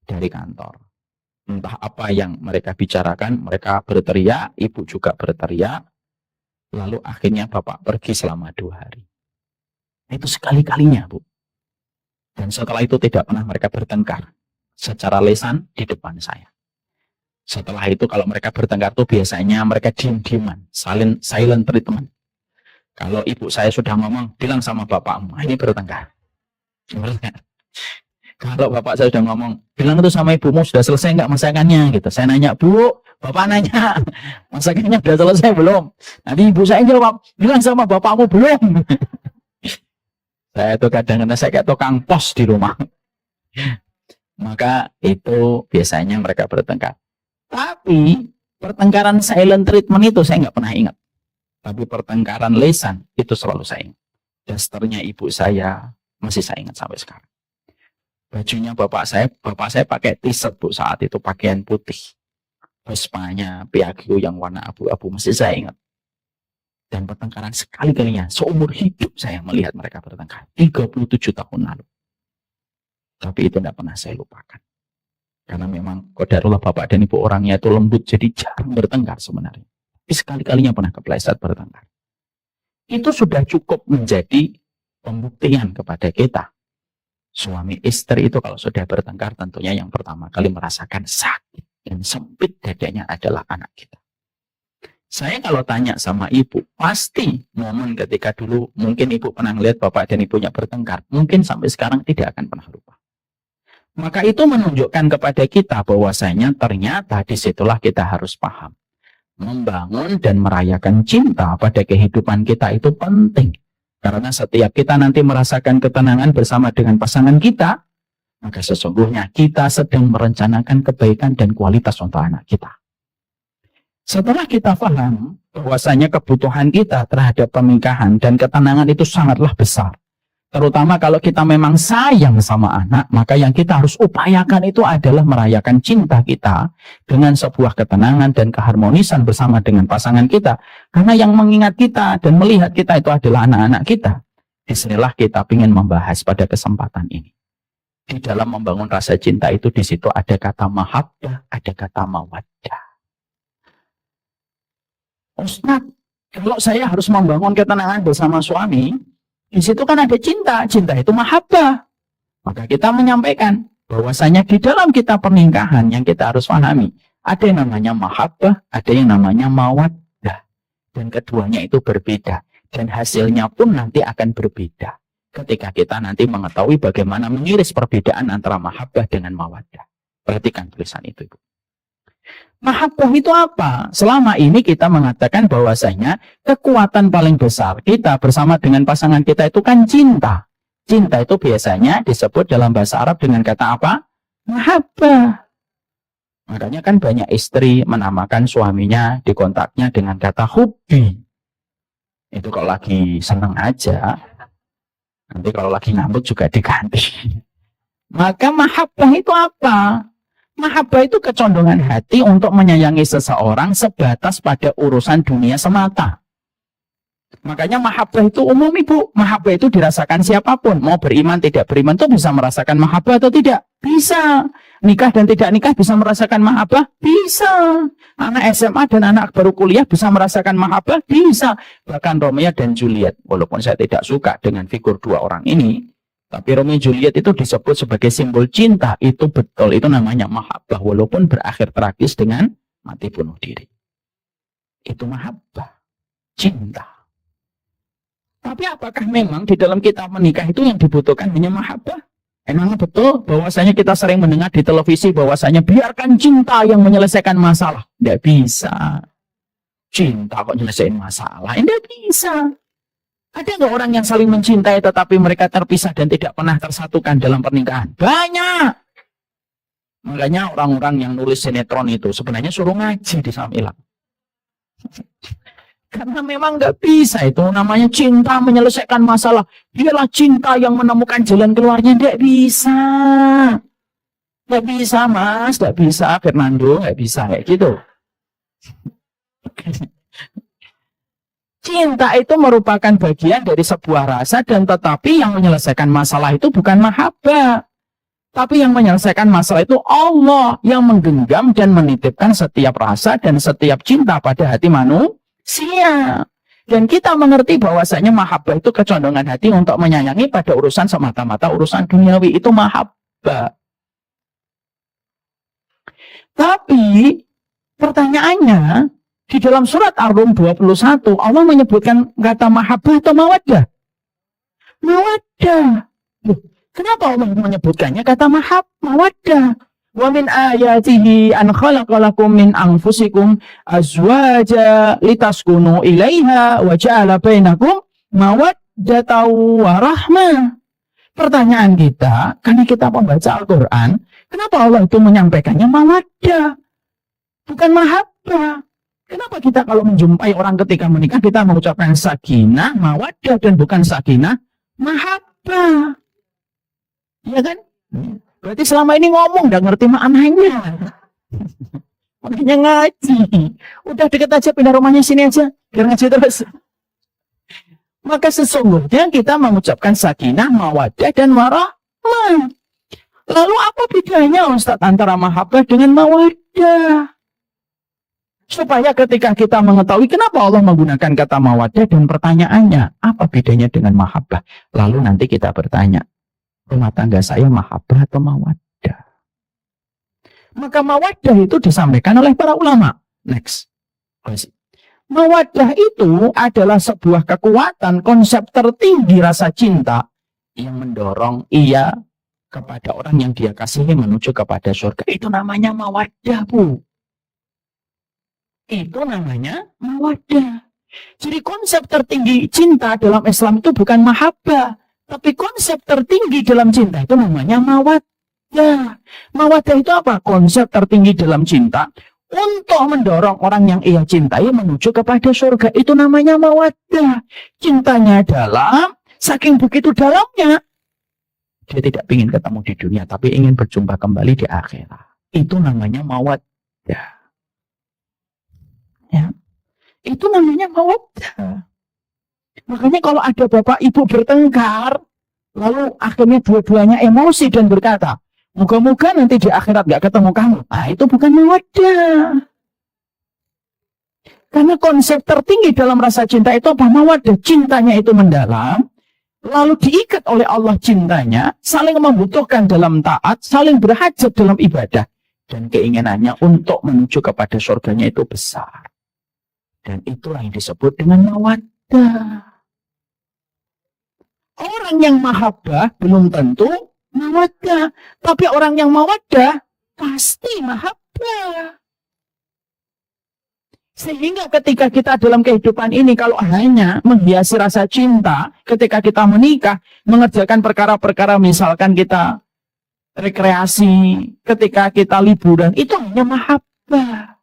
dari kantor. Entah apa yang mereka bicarakan, mereka berteriak, ibu juga berteriak, lalu akhirnya bapak pergi selama 2 hari. Itu sekali-kalinya, Bu. Dan setelah itu tidak pernah mereka bertengkar secara lisan di depan saya. Setelah itu kalau mereka bertengkar tuh biasanya mereka diam-diaman, silent treatment. Kalau ibu saya sudah ngomong, bilang sama bapakmu, ini bertengkar. Kalau bapak saya sudah ngomong, bilang itu sama ibumu, sudah selesai nggak masakannya? Gitu. Saya nanya, Bu, bapak nanya, masakannya sudah selesai belum? Nanti ibu saya jawab, bilang sama bapakmu belum. Saya itu kadang-kadang saya kayak tukang pos di rumah. Maka itu biasanya mereka bertengkar. Tapi pertengkaran silent treatment itu saya nggak pernah ingat. Tapi pertengkaran lisan itu selalu saya ingat. Dasternya ibu saya masih saya ingat sampai sekarang. Bajunya bapak saya pakai t-shirt, Bu, saat itu pakaian putih. Vespanya Piaggio yang warna abu-abu masih saya ingat. Dan pertengkaran sekali-kalinya seumur hidup saya melihat mereka bertengkar 37 tahun lalu. Tapi itu tidak pernah saya lupakan. Karena memang qadarullah bapak dan ibu orangnya itu lembut, jadi jarang bertengkar sebenarnya. Tapi sekali-kalinya pernah kepleset bertengkar. Itu sudah cukup menjadi pembuktian kepada kita. Suami istri itu kalau sudah bertengkar tentunya yang pertama kali merasakan sakit dan sempit dadanya adalah anak kita. Saya kalau tanya sama ibu, pasti momen ketika dulu mungkin ibu pernah melihat bapak dan ibunya bertengkar, mungkin sampai sekarang tidak akan pernah lupa. Maka itu menunjukkan kepada kita bahwasanya ternyata disitulah kita harus paham. Membangun dan merayakan cinta pada kehidupan kita itu penting. Karena setiap kita nanti merasakan ketenangan bersama dengan pasangan kita, maka sesungguhnya kita sedang merencanakan kebaikan dan kualitas untuk anak kita. Setelah kita paham bahwasanya kebutuhan kita terhadap pernikahan dan ketenangan itu sangatlah besar. Terutama kalau kita memang sayang sama anak, maka yang kita harus upayakan itu adalah merayakan cinta kita dengan sebuah ketenangan dan keharmonisan bersama dengan pasangan kita. Karena yang mengingat kita dan melihat kita itu adalah anak-anak kita. Disinilah kita ingin membahas pada kesempatan ini. Di dalam membangun rasa cinta itu di situ ada kata mahabbah, ada kata mawaddah. Ustaz, kalau saya harus membangun ketenangan bersama suami, di situ kan ada cinta. Cinta itu mahabbah. Maka kita menyampaikan bahwasanya di dalam kita pernikahan yang kita harus pahami, ada yang namanya mahabbah, ada yang namanya mawaddah. Dan keduanya itu berbeda. Dan hasilnya pun nanti akan berbeda. Ketika kita nanti mengetahui bagaimana mengiris perbedaan antara mahabbah dengan mawaddah. Perhatikan tulisan itu, Ibu. Mahabbah itu apa? Selama ini kita mengatakan bahwasanya kekuatan paling besar kita bersama dengan pasangan kita itu kan cinta. Cinta itu biasanya disebut dalam bahasa Arab dengan kata apa? Mahabbah. Makanya kan banyak istri menamakan suaminya di kontaknya dengan kata hubbi. Itu kalau lagi senang aja. Nanti kalau lagi ngambek juga diganti. Maka mahabbah itu apa? Mahabbah itu kecondongan hati untuk menyayangi seseorang sebatas pada urusan dunia semata. Makanya mahabbah itu umum, Ibu. Mahabbah itu dirasakan siapapun. Mau beriman, tidak beriman itu bisa merasakan mahabbah atau tidak? Bisa. Nikah dan tidak nikah bisa merasakan mahabbah? Bisa. Anak SMA dan anak baru kuliah bisa merasakan mahabbah? Bisa. Bahkan Romeo dan Juliet, walaupun saya tidak suka dengan figur dua orang ini, tapi Romeo Juliet itu disebut sebagai simbol cinta. Itu betul, itu namanya mahabbah. Walaupun berakhir tragis dengan mati bunuh diri. Itu mahabbah. Cinta. Tapi apakah memang di dalam kita menikah itu yang dibutuhkan hanya mahabbah? Emang betul bahwasanya kita sering mendengar di televisi bahwasanya biarkan cinta yang menyelesaikan masalah. Tidak bisa. Cinta kok menyelesaikan masalah? Tidak bisa. Ada nggak orang yang saling mencintai tetapi mereka terpisah dan tidak pernah tersatukan dalam pernikahan? Banyak. Makanya orang-orang yang nulis sinetron itu sebenarnya suruh ngaji di Samilang. Karena memang nggak bisa itu namanya cinta menyelesaikan masalah. Biarlah cinta yang menemukan jalan keluarnya. Nggak bisa. Nggak bisa, Mas. Nggak bisa, Fernando. Nggak bisa kayak gitu. Cinta itu merupakan bagian dari sebuah rasa dan tetapi yang menyelesaikan masalah itu bukan mahabbah. Tapi yang menyelesaikan masalah itu Allah yang menggenggam dan menitipkan setiap rasa dan setiap cinta pada hati manusia. Dan kita mengerti bahwasanya mahabbah itu kecondongan hati untuk menyayangi pada urusan semata-mata urusan duniawi. Itu mahabbah. Tapi pertanyaannya, di dalam surat Ar-Rum 21, Allah menyebutkan kata mahabbah atau mawaddah? Mawaddah. Loh, kenapa Allah menyebutkannya kata mawaddah? Wa min ayatihi an khalaqalakum min anfusikum azwaja litaskunu ilaiha wa ja'ala bainakum mawaddatan wa rahmah. Pertanyaan kita, karena kita membaca Al-Quran, kenapa Allah itu menyampaikannya mawaddah, bukan mahabbah? Kenapa kita kalau menjumpai orang ketika menikah, kita mengucapkan sakinah, mawaddah, dan bukan sakinah, mahabbah? Iya kan? Berarti selama ini ngomong, gak ngerti maknanya. Makanya ngaji. Udah deket aja, pindah rumahnya sini aja, biar ngaji terus. Maka sesungguhnya kita mengucapkan sakinah, mawaddah, dan warahmah. Lalu apa bedanya Ustaz antara mahabbah dengan mawaddah? Supaya ketika kita mengetahui kenapa Allah menggunakan kata mawaddah dan pertanyaannya, apa bedanya dengan mahabbah? Lalu nanti kita bertanya, rumah tangga saya mahabbah atau mawaddah? Maka mawaddah itu disampaikan oleh para ulama. Next. Mawaddah itu adalah sebuah kekuatan, konsep tertinggi rasa cinta yang mendorong ia kepada orang yang dia kasihi menuju kepada surga. Itu namanya mawaddah, Bu. Itu namanya mawaddah. Jadi konsep tertinggi cinta dalam Islam itu bukan mahabbah, tapi konsep tertinggi dalam cinta itu namanya mawaddah. Mawaddah itu apa? Konsep tertinggi dalam cinta untuk mendorong orang yang ia cintai menuju kepada surga. Itu namanya mawaddah. Cintanya dalam, saking begitu dalamnya, dia tidak ingin ketemu di dunia, tapi ingin berjumpa kembali di akhirat. Itu namanya mawaddah. Ya. Itu namanya mawaddah. Makanya kalau ada bapak ibu bertengkar, lalu akhirnya dua-duanya emosi dan berkata, moga-moga nanti di akhirat gak ketemu kamu. Nah, itu bukan mawaddah. Karena konsep tertinggi dalam rasa cinta itu apa? Mawaddah. Cintanya itu mendalam, lalu diikat oleh Allah cintanya, saling membutuhkan dalam taat, saling berhajat dalam ibadah. Dan keinginannya untuk menuju kepada surganya itu besar. Dan itulah yang disebut dengan mawaddah. Orang yang mahabbah belum tentu mawaddah. Tapi orang yang mawaddah pasti mahabbah. Sehingga ketika kita dalam kehidupan ini kalau hanya menghiasi rasa cinta, ketika kita menikah, mengerjakan perkara-perkara misalkan kita rekreasi, ketika kita liburan, itu hanya mahabbah.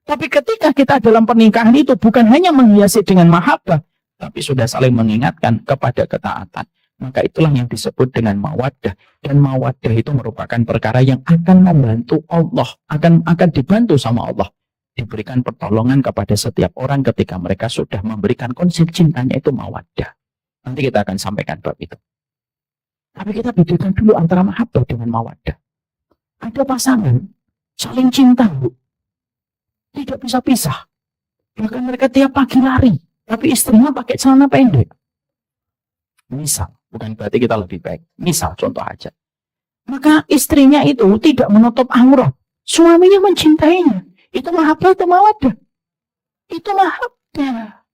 Tapi ketika kita dalam pernikahan itu bukan hanya menghiasi dengan mahabbah, tapi sudah saling mengingatkan kepada ketaatan. Maka itulah yang disebut dengan mawaddah. Dan mawaddah itu merupakan perkara yang akan membantu Allah, akan dibantu sama Allah. Diberikan pertolongan kepada setiap orang ketika mereka sudah memberikan konsep cintanya itu mawaddah. Nanti kita akan sampaikan bab itu. Tapi kita bedakan dulu antara mahabbah dengan mawaddah. Ada pasangan saling cinta, Bu. Tidak bisa pisah. Bahkan mereka tiap pagi lari. Tapi istrinya pakai celana pendek. Misal, bukan berarti kita lebih baik. Misal, contoh aja. Maka istrinya itu tidak menutup aurat. Suaminya mencintainya. Itu mahabbah atau mawaddah? Itu mahabbah.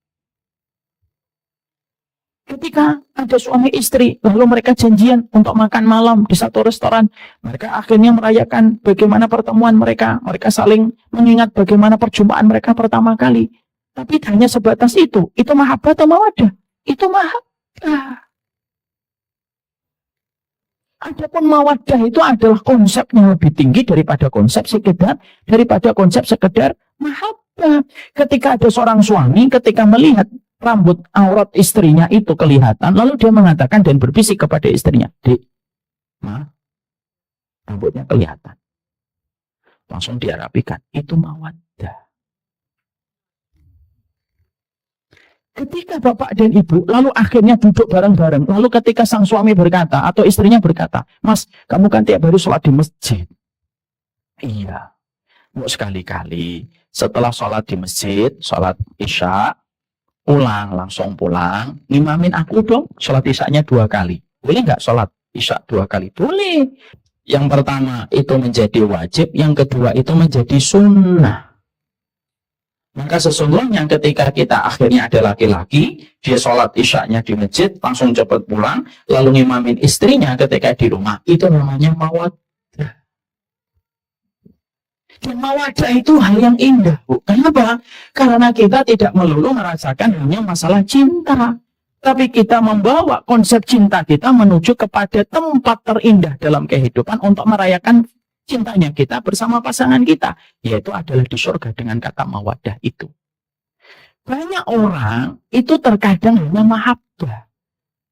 Ketika ada suami istri, lalu mereka janjian untuk makan malam di satu restoran. Mereka akhirnya merayakan bagaimana pertemuan mereka. Mereka saling mengingat bagaimana perjumpaan mereka pertama kali. Tapi hanya sebatas itu. Itu mahabbah atau mawaddah? Itu mahabbah. Adapun mawaddah itu adalah konsep yang lebih tinggi daripada konsep sekedar mahabbah. Ketika ada seorang suami, ketika melihat rambut aurat istrinya itu kelihatan, lalu dia mengatakan dan berbisik kepada istrinya, "Dek, ma, rambutnya kelihatan." Langsung dia rapikan. Itu mawaddah. Ketika bapak dan ibu lalu akhirnya duduk bareng-bareng, lalu ketika sang suami berkata atau istrinya berkata, "Mas, kamu kan tiap hari sholat di masjid." Iya, mau sekali-kali setelah sholat di masjid, sholat isya, langsung pulang, ngimamin aku dong, sholat isyanya 2 kali. Boleh nggak sholat isya 2 kali? Boleh. Yang pertama itu menjadi wajib, yang kedua itu menjadi sunnah. Maka sesungguhnya ketika kita akhirnya ada laki-laki, dia sholat isyanya di masjid, langsung cepat pulang, lalu ngimamin istrinya ketika di rumah, itu namanya mawaddah. Dan mawaddah itu hal yang indah, Bu. Kenapa? Karena kita tidak melulu merasakan hanya masalah cinta, tapi kita membawa konsep cinta kita menuju kepada tempat terindah dalam kehidupan untuk merayakan cintanya kita bersama pasangan kita, yaitu adalah di surga dengan kata mawaddah itu. Banyak orang itu terkadang hanya mahabbah,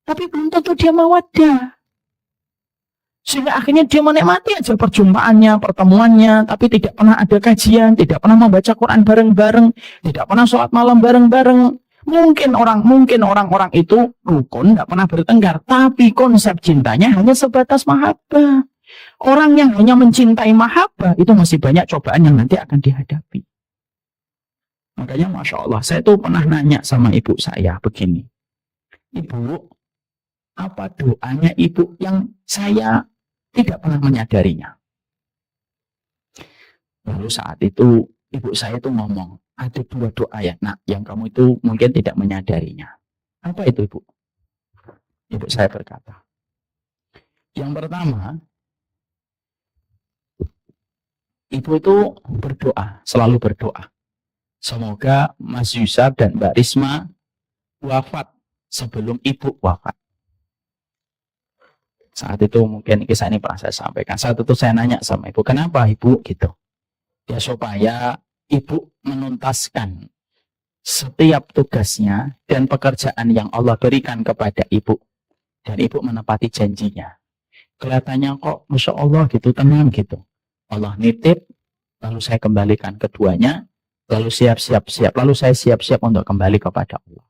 tapi belum tentu dia mawaddah. Sehingga akhirnya dia menikmati aja perjumpaannya, pertemuannya, tapi tidak pernah ada kajian, tidak pernah membaca Quran bareng-bareng, tidak pernah sholat malam bareng-bareng. Mungkin orang-orang itu rukun, tidak pernah bertengkar, tapi konsep cintanya hanya sebatas mahabbah. Orang yang hanya mencintai mahabbah itu masih banyak cobaan yang nanti akan dihadapi. Makanya Masya Allah, saya tuh pernah nanya sama ibu saya begini. Ibu, apa doanya ibu yang saya tidak pernah menyadarinya? Lalu saat itu ibu saya tuh ngomong, ada 2 doa ya nak, yang kamu itu mungkin tidak menyadarinya. Apa itu ibu? Ibu saya berkata, yang pertama, ibu itu berdoa, selalu berdoa. Semoga Mas Yusuf dan Mbak Risma wafat sebelum ibu wafat. Saat itu mungkin kisah ini pernah saya sampaikan. Saat itu saya nanya sama ibu, kenapa ibu gitu? Ya supaya ibu menuntaskan setiap tugasnya dan pekerjaan yang Allah berikan kepada ibu. Dan ibu menepati janjinya. Kelihatannya kok Masya Allah gitu, tenang gitu. Allah nitip, lalu saya kembalikan keduanya, lalu siap-siap, lalu saya siap-siap untuk kembali kepada Allah.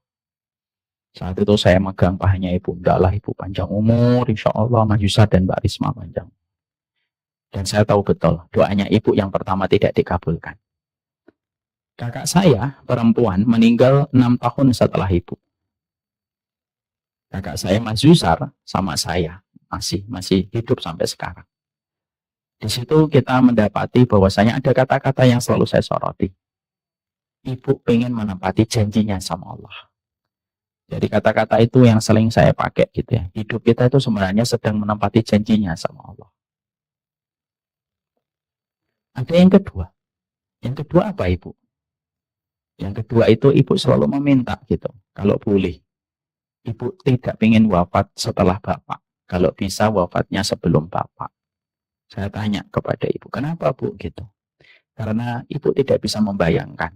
Saat itu saya megang pahanya ibu, udahlah ibu panjang umur, insya Allah Mas Yusuf dan Mbak Risma panjang. Dan saya tahu betul, doanya ibu yang pertama tidak dikabulkan. Kakak saya, perempuan, meninggal 6 tahun setelah ibu. Kakak saya Mas Yusuf sama saya, masih hidup sampai sekarang. Di situ kita mendapati bahwasanya ada kata-kata yang selalu saya soroti. Ibu pengen menepati janjinya sama Allah. Jadi kata-kata itu yang sering saya pakai gitu ya. Hidup kita itu sebenarnya sedang menepati janjinya sama Allah. Ada yang kedua. Yang kedua apa ibu? Yang kedua itu ibu selalu meminta gitu. Kalau boleh. Ibu tidak ingin wafat setelah bapak. Kalau bisa wafatnya sebelum bapak. Saya tanya kepada ibu, kenapa bu gitu? Karena ibu tidak bisa membayangkan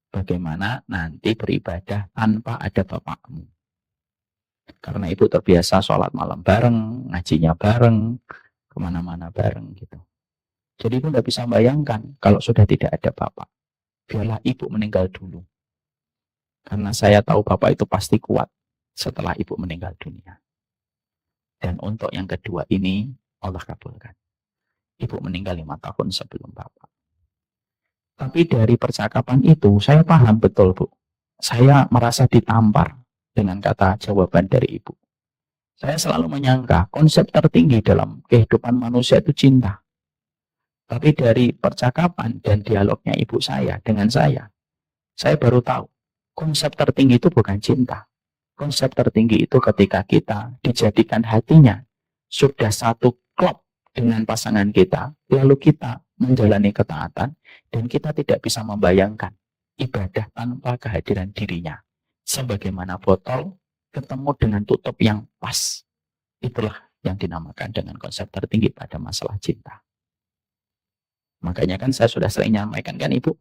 bagaimana nanti beribadah tanpa ada bapakmu. Karena ibu terbiasa sholat malam bareng, ngajinya bareng, kemana-mana bareng gitu. Jadi ibu tidak bisa membayangkan kalau sudah tidak ada bapak. Biarlah ibu meninggal dulu. Karena saya tahu bapak itu pasti kuat setelah ibu meninggal dunia. Dan untuk yang kedua ini Allah kabulkan. Ibu meninggal 5 tahun sebelum bapak. Tapi dari percakapan itu saya paham betul bu. Saya merasa ditampar dengan kata jawaban dari ibu. Saya selalu menyangka konsep tertinggi dalam kehidupan manusia itu cinta. Tapi dari percakapan dan dialognya ibu saya dengan saya baru tahu konsep tertinggi itu bukan cinta. Konsep tertinggi itu ketika kita dijadikan hatinya sudah satu klop dengan pasangan kita, lalu kita menjalani ketaatan, dan kita tidak bisa membayangkan ibadah tanpa kehadiran dirinya. Sebagaimana botol ketemu dengan tutup yang pas. Itulah yang dinamakan dengan konsep tertinggi pada masalah cinta. Makanya kan saya sudah sering nyampaikan kan ibu,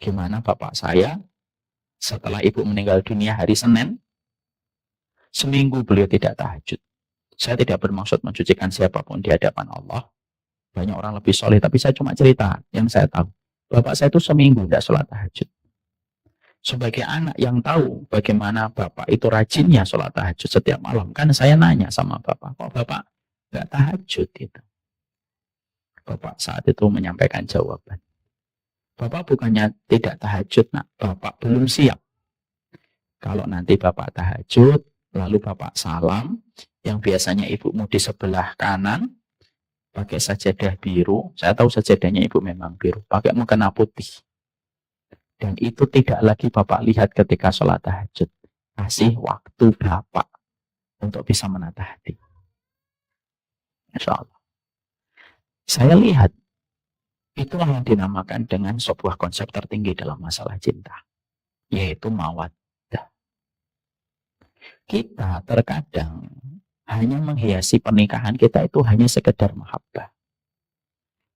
gimana bapak saya setelah ibu meninggal dunia hari Senin, seminggu beliau tidak tahajud. Saya tidak bermaksud mencucikan siapapun di hadapan Allah. Banyak orang lebih soleh, tapi saya cuma cerita yang saya tahu. Bapak saya itu seminggu tidak sholat tahajud. Sebagai anak yang tahu bagaimana bapak itu rajinnya sholat tahajud setiap malam. Kan saya nanya sama bapak, kok bapak nggak tahajud itu? Bapak saat itu menyampaikan jawaban. Bapak bukannya tidak tahajud, nak. Bapak belum siap. Kalau nanti bapak tahajud, lalu bapak salam, yang biasanya ibumu di sebelah kanan, pakai sajadah biru. Saya tahu sajadahnya ibu memang biru, pakai mukena putih. Dan itu tidak lagi bapak lihat ketika sholat tahajud. Kasih waktu bapak untuk bisa menata hati. Insya Allah. Saya lihat, itulah yang dinamakan dengan sebuah konsep tertinggi dalam masalah cinta. Yaitu mawaddah. Kita terkadang hanya menghiasi pernikahan kita itu hanya sekedar mahabbah.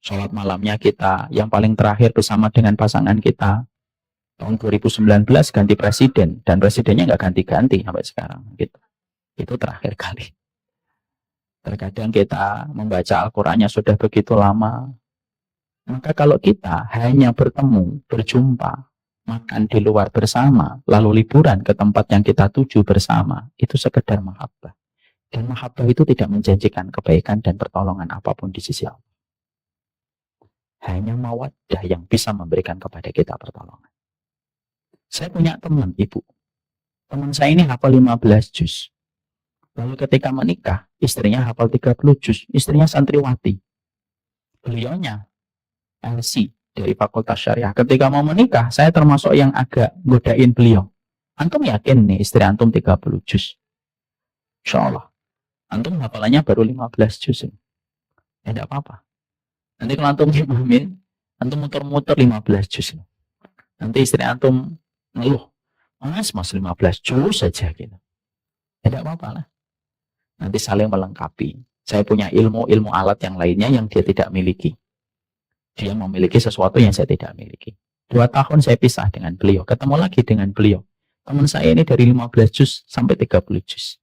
Sholat malamnya kita yang paling terakhir bersama dengan pasangan kita. Tahun 2019 ganti presiden. Dan presidennya nggak ganti-ganti sampai sekarang. Gitu. Itu terakhir kali. Terkadang kita membaca Al-Qurannya sudah begitu lama. Maka kalau kita hanya bertemu, berjumpa, makan di luar bersama, lalu liburan ke tempat yang kita tuju bersama, itu sekedar mahabbah. Dan mahabbah itu tidak menjanjikan kebaikan dan pertolongan apapun di sisi Allah. Hanya mawaddah yang bisa memberikan kepada kita pertolongan. Saya punya teman, ibu. Teman saya ini hafal 15 juz. Lalu ketika menikah, istrinya hafal 30 juz. Istrinya santriwati. Beliaunya LC dari Fakultas Syariah. Ketika mau menikah, saya termasuk yang agak godain beliau. Antum yakin nih istri antum 30 juz? Insya Allah. Antum hafalannya baru 15 juz. Ya tidak apa-apa. Nanti kalau antum imamin, antum muter-muter 15 juz. Nanti istri antum ngeluh, mas 15 juz saja gitu. Tidak apa-apa lah. Nanti saling melengkapi. Saya punya ilmu alat yang lainnya yang dia tidak miliki. Dia memiliki sesuatu yang saya tidak miliki. 2 tahun saya pisah dengan beliau. Ketemu lagi dengan beliau. Teman saya ini dari 15 juz sampai 30 juz.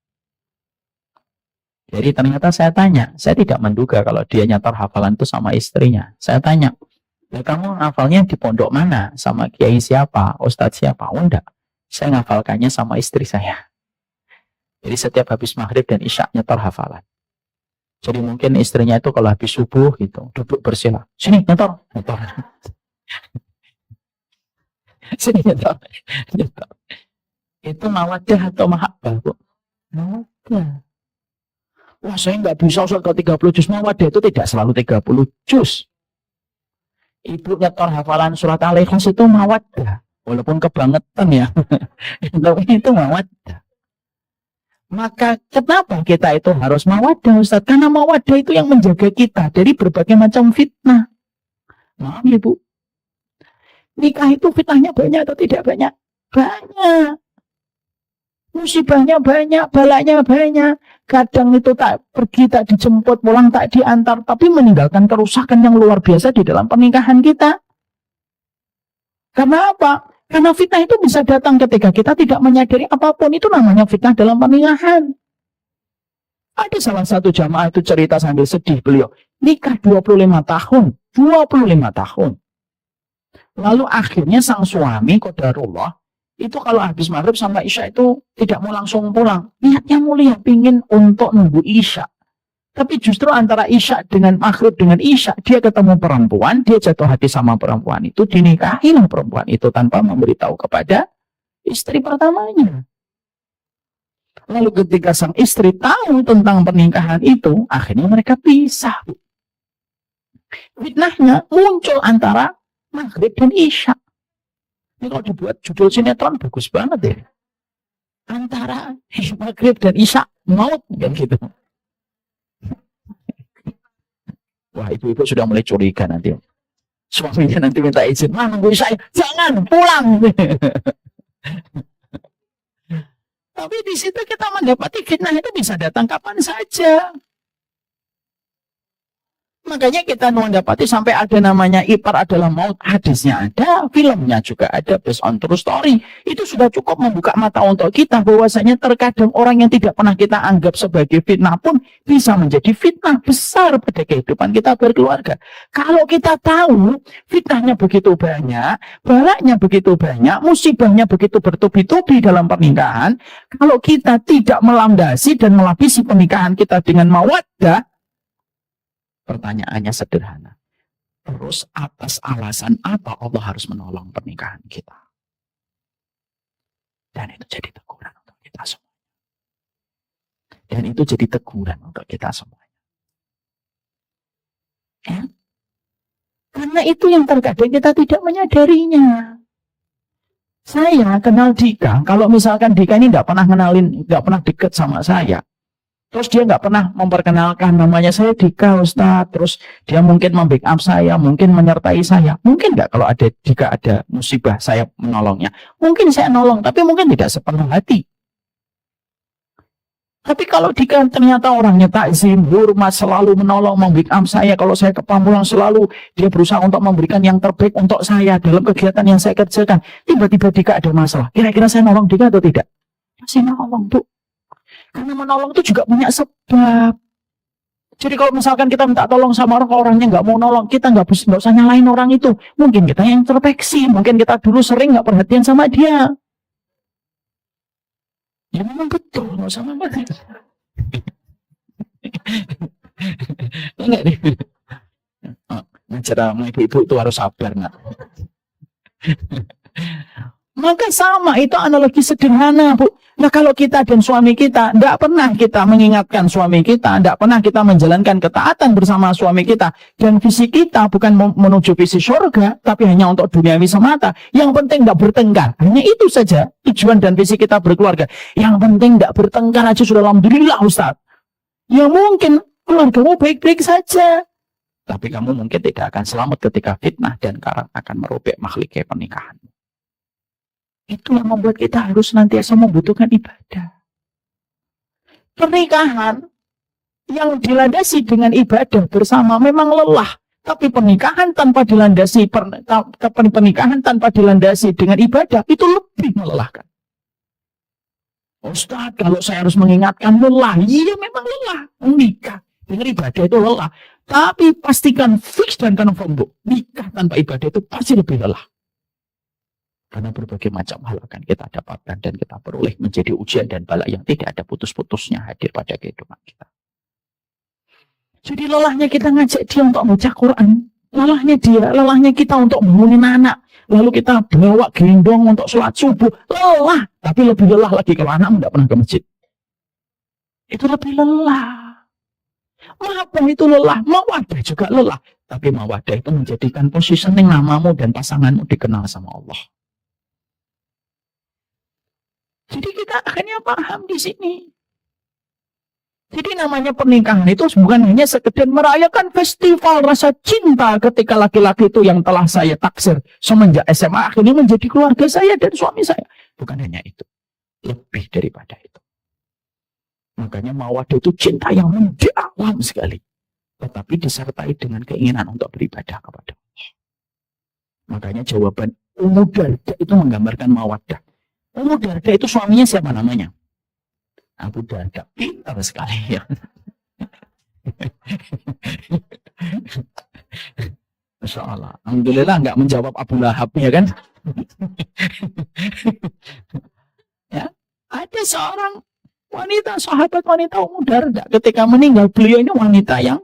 Jadi ternyata saya tanya. Saya tidak menduga kalau dia nyetor hafalan itu sama istrinya. Saya tanya, ya kamu ngafalnya di pondok mana? Sama kiai siapa? Ustadz siapa? Oh enggak. Saya ngafalkannya sama istri saya. Jadi setiap habis maghrib dan isya nyetor hafalan. Jadi mungkin istrinya itu kalau habis subuh gitu, duduk bersila. Sini nyetor. Sini nyetor. Itu mawaddah atau mahabbah, Bu? Mawaddah. Wah, saya nggak bisa usah ke 30 juz. Mawaddah itu tidak selalu 30 juz. Ibu nyetor hafalan surat Al-Ikhlas itu mawaddah. Walaupun kebangetan ya. Tapi itu mawaddah. Maka kenapa kita itu harus mawaddah, Ustaz? Karena mawaddah itu yang menjaga kita dari berbagai macam fitnah. Maaf ya, Bu. Nikah itu fitnahnya banyak atau tidak banyak? Banyak. Musibahnya banyak, balanya banyak. Kadang itu tak pergi, tak dijemput, pulang tak diantar, tapi meninggalkan kerusakan yang luar biasa di dalam pernikahan kita. Karena apa? Karena fitnah itu bisa datang ketika kita tidak menyadari apapun. Itu namanya fitnah dalam pernikahan. Ada salah satu jamaah itu cerita sambil sedih beliau. Nikah 25 tahun. 25 tahun. Lalu akhirnya sang suami, qadarullah, itu kalau habis maghrib sampai isya itu tidak mau langsung pulang. Niatnya mulia, pingin untuk nunggu isya. Tapi justru antara isya dengan maghrib dengan isya, dia ketemu perempuan, dia jatuh hati sama perempuan itu, dinikahilah perempuan itu tanpa memberitahu kepada istri pertamanya. Lalu ketika sang istri tahu tentang pernikahan itu, akhirnya mereka pisah. Fitnahnya muncul antara maghrib dan isya. Ini kalau dibuat judul sinetron bagus banget ya. Antara maghrib dan isya, maut kan gitu. Wah, ibu-ibu sudah mulai curiga nanti. Suaminya nanti minta izin, nunggu saya, jangan pulang. Tapi di situ kita mendapati fitnah itu bisa datang kapan saja. Makanya kita mendapati sampai ada namanya ipar adalah maut, hadisnya ada, filmnya juga ada, based on true story. Itu sudah cukup membuka mata untuk kita bahwasanya terkadang orang yang tidak pernah kita anggap sebagai fitnah pun bisa menjadi fitnah besar pada kehidupan kita berkeluarga. Kalau kita tahu fitnahnya begitu banyak, balaknya begitu banyak, musibahnya begitu bertubi-tubi dalam pernikahan, kalau kita tidak melandasi dan melapisi pernikahan kita dengan mawaddah, pertanyaannya sederhana. Terus atas alasan apa Allah harus menolong pernikahan kita? Dan itu jadi teguran untuk kita semua. Dan itu jadi teguran untuk kita semuanya. Ya? Karena itu yang terkadang kita tidak menyadarinya. Saya kenal Dika, kalau misalkan Dika ini nggak pernah deket sama saya. Terus dia nggak pernah memperkenalkan namanya saya Dika Ustadz. Terus dia mungkin membackup saya, mungkin menyertai saya. Mungkin nggak kalau ada Dika ada musibah saya menolongnya. Mungkin saya nolong, tapi mungkin tidak sepenuh hati. Tapi kalau Dika ternyata orangnya takzim, hormat, selalu menolong, membackup saya. Kalau saya ke Pamulang selalu dia berusaha untuk memberikan yang terbaik untuk saya dalam kegiatan yang saya kerjakan. Tiba-tiba Dika ada masalah. Kira-kira saya nolong Dika atau tidak? Saya nolong, Bu. Karena menolong itu juga punya sebab. Jadi kalau misalkan kita minta tolong sama orang, kalau orangnya nggak mau nolong, kita nggak usah nyalain orang itu. Mungkin kita yang terpeksi, mungkin kita dulu sering nggak perhatian sama dia. Ya memang betul, nggak usah memang. Enggak deh. Ngajar sama ibu-ibu itu harus sabar, nak. Maka sama, itu analogi sederhana, Bu. Nah kalau kita dan suami kita, tidak pernah kita mengingatkan suami kita, tidak pernah kita menjalankan ketaatan bersama suami kita, dan visi kita bukan menuju visi surga, tapi hanya untuk duniawi semata. Yang penting tidak bertengkar. Hanya itu saja tujuan dan visi kita berkeluarga. Yang penting tidak bertengkar aja sudah alhamdulillah, Ustaz. Ya mungkin keluargamu baik-baik saja, tapi kamu mungkin tidak akan selamat ketika fitnah dan karat akan merobek makhluk pernikahan. Itu yang membuat kita harus nantiasa membutuhkan ibadah. Pernikahan yang dilandasi dengan ibadah bersama memang lelah. Tapi pernikahan tanpa dilandasi dengan ibadah itu lebih melelahkan. Ustaz, kalau saya harus mengingatkan lelah. Iya memang lelah. Menikah dengan ibadah itu lelah. Tapi pastikan fix dan confirm, Bu. Nikah tanpa ibadah itu pasti lebih lelah. Karena berbagai macam hal akan kita dapatkan dan kita peroleh menjadi ujian dan bala yang tidak ada putus-putusnya hadir pada kehidupan kita. Jadi lelahnya kita ngajak dia untuk baca Quran. Lelahnya kita untuk bangunin anak. Lalu kita bawa gendong untuk sholat subuh. Lelah. Tapi lebih lelah lagi kalau anak tidak pernah ke masjid. Itu lebih lelah. Mahabbah itu lelah. Mawaddah juga lelah. Tapi mawaddah itu menjadikan positioning namamu dan pasanganmu dikenal sama Allah. Jadi kita akhirnya paham di sini. Jadi namanya pernikahan itu bukan hanya sekedar merayakan festival rasa cinta ketika laki-laki itu yang telah saya taksir semenjak SMA akhirnya menjadi keluarga saya dan suami saya. Bukan hanya itu. Lebih daripada itu. Makanya mawaddah itu cinta yang mendalam sekali. Tetapi disertai dengan keinginan untuk beribadah kepada Allah. Makanya jawaban Ummu Darda itu menggambarkan mawaddah. Ummu Darda itu suaminya siapa namanya? Abu Darda. Pintar sekali ya. Masya Allah. Alhamdulillah nggak menjawab Abu Lahab ya kan? Ya, ada seorang wanita, sahabat wanita Ummu Darda. Ketika meninggal, beliau ini wanita yang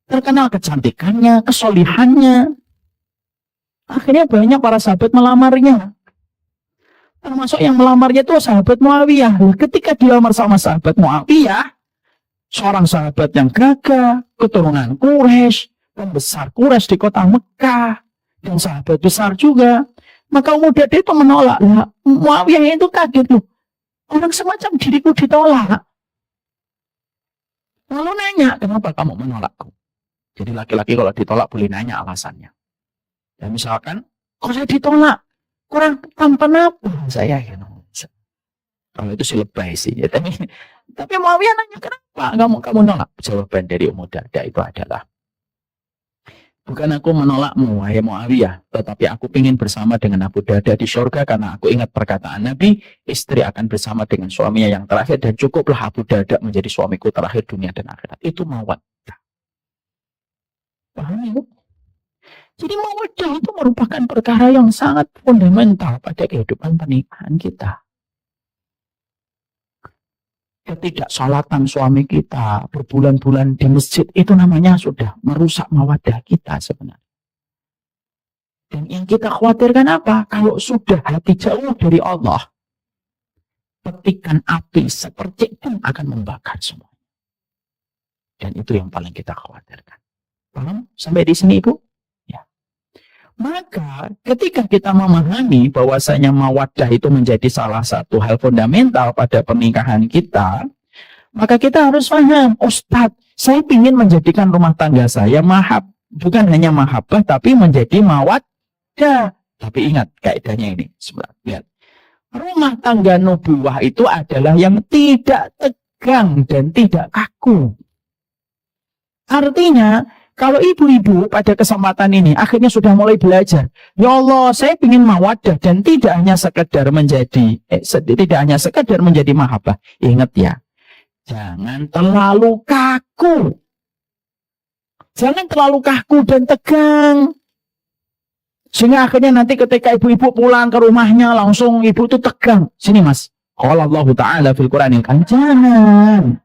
terkenal kecantikannya, kesolihannya. Akhirnya banyak para sahabat melamarnya. Termasuk yang melamarnya itu sahabat Muawiyah. Ketika dilamar sama sahabat Muawiyah, seorang sahabat yang gagah, keturunan Quraisy, pembesar Quraisy di kota Mekah, dan sahabat besar juga. Maka Ummu Darda itu menolak. Nah, Muawiyah itu kaget loh. Orang semacam diriku ditolak. Lalu nanya, kenapa kamu menolakku? Jadi laki-laki kalau ditolak boleh nanya alasannya. Dan misalkan, kok saya ditolak? Kurang tampan apa saya? Kalau itu sih lebay sih. Ya, tapi Muawiyah nanya, kenapa kamu nolak? Jawaban dari Ummu Darda itu adalah, Bukan aku menolakmu, wahai Muawiyah, tetapi aku ingin bersama dengan Abu Darda di surga karena aku ingat perkataan Nabi, istri akan bersama dengan suaminya yang terakhir dan cukuplah Abu Darda menjadi suamiku terakhir dunia dan akhirat. Itu mawaddah. Paham ya? Jadi mawaddah itu merupakan perkara yang sangat fundamental pada kehidupan pernikahan kita. Ketidaksolatan suami kita berbulan-bulan di masjid itu namanya sudah merusak mawaddah kita sebenarnya. Dan yang kita khawatirkan apa? Kalau sudah hati jauh dari Allah, petikan api seperti itu akan membakar semua. Dan itu yang paling kita khawatirkan. Paham? Sampai di sini Ibu? Ya. Maka ketika kita memahami bahwasanya mawaddah itu menjadi salah satu hal fundamental pada pernikahan kita, maka kita harus paham, Ustadz, saya ingin menjadikan rumah tangga saya bukan hanya mahabbah, tapi menjadi mawaddah. Tapi ingat kaidahnya ini, sebentar, lihat. Rumah tangga nubuwah itu adalah yang tidak tegang dan tidak kaku. Artinya, kalau ibu-ibu pada kesempatan ini akhirnya sudah mulai belajar, ya Allah, saya ingin mawaddah dan tidak hanya sekedar menjadi mahabbah. Ingat ya, jangan terlalu kaku. Jangan terlalu kaku dan tegang. Sehingga akhirnya nanti ketika ibu-ibu pulang ke rumahnya langsung ibu itu tegang. Sini Mas, qala Allah Ta'ala fil Qur'anil Karim. Jangan.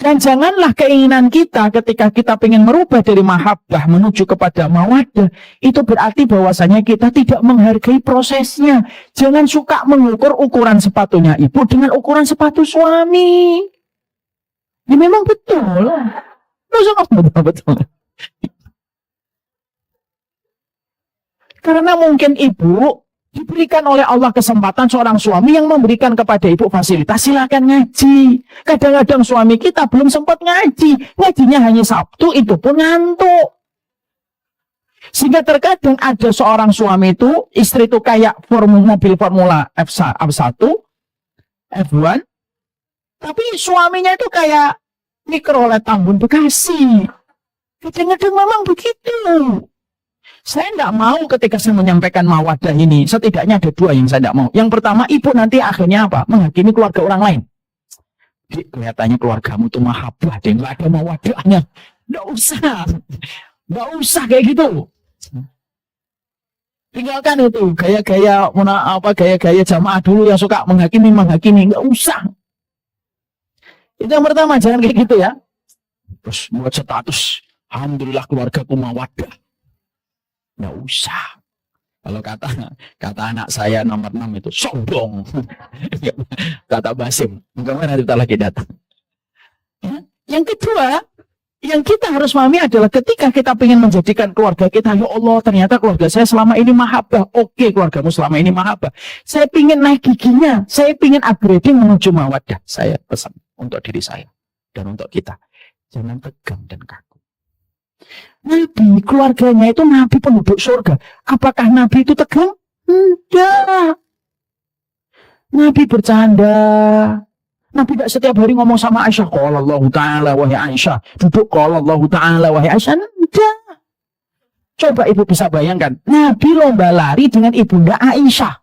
Dan janganlah keinginan kita ketika kita ingin merubah dari mahabbah menuju kepada mawaddah, itu berarti bahwasanya kita tidak menghargai prosesnya. Jangan suka mengukur ukuran sepatunya ibu dengan ukuran sepatu suami. Ini memang betul. Betul. Karena mungkin ibu diberikan oleh Allah kesempatan seorang suami yang memberikan kepada ibu fasilitas, silakan ngaji. Kadang-kadang suami kita belum sempat ngaji. Ngajinya hanya Sabtu, itu pun ngantuk. Sehingga terkadang ada seorang suami itu, istri itu kayak mobil Formula F1, F1, tapi suaminya itu kayak Mikrolet Tambun Bekasi. Kadang-kadang memang begitu. Saya tidak mau ketika saya menyampaikan mawaddah ini, setidaknya ada dua yang saya tidak mau. Yang pertama, ibu nanti akhirnya apa? Menghakimi keluarga orang lain. Dik, kelihatannya keluargamu itu mahabbah, deh, nggak ada mawaddahnya. Nggak usah kayak gitu. Tinggalkan itu gaya-gaya jamaah dulu yang suka menghakimi, nggak usah. Itu yang pertama, jangan kayak gitu ya. Terus buat status, alhamdulillah keluargaku mawaddah. Nggak usah. Kalau kata anak saya nomor 6 itu sombong. Kata Basim, kemarin nanti lagi datang. Ya. Yang kedua, yang kita harus pahami adalah ketika kita ingin menjadikan keluarga kita, ya Allah, ternyata keluarga saya selama ini mahabbah. Oke, keluargamu selama ini mahabbah. Saya ingin naik giginya, saya ingin upgrading menuju mawaddah. Saya pesan untuk diri saya dan untuk kita, jangan tegang dan kaku. Nabi, keluarganya itu Nabi penduduk surga. Apakah Nabi itu tegang? Enggak. Nabi bercanda. Nabi tidak setiap hari ngomong sama Aisyah, qala Allah Ta'ala wahai Aisyah, duduk qala Allah Ta'ala wahai Aisyah. Enggak. Coba ibu bisa bayangkan, Nabi lomba lari dengan ibunda Aisyah.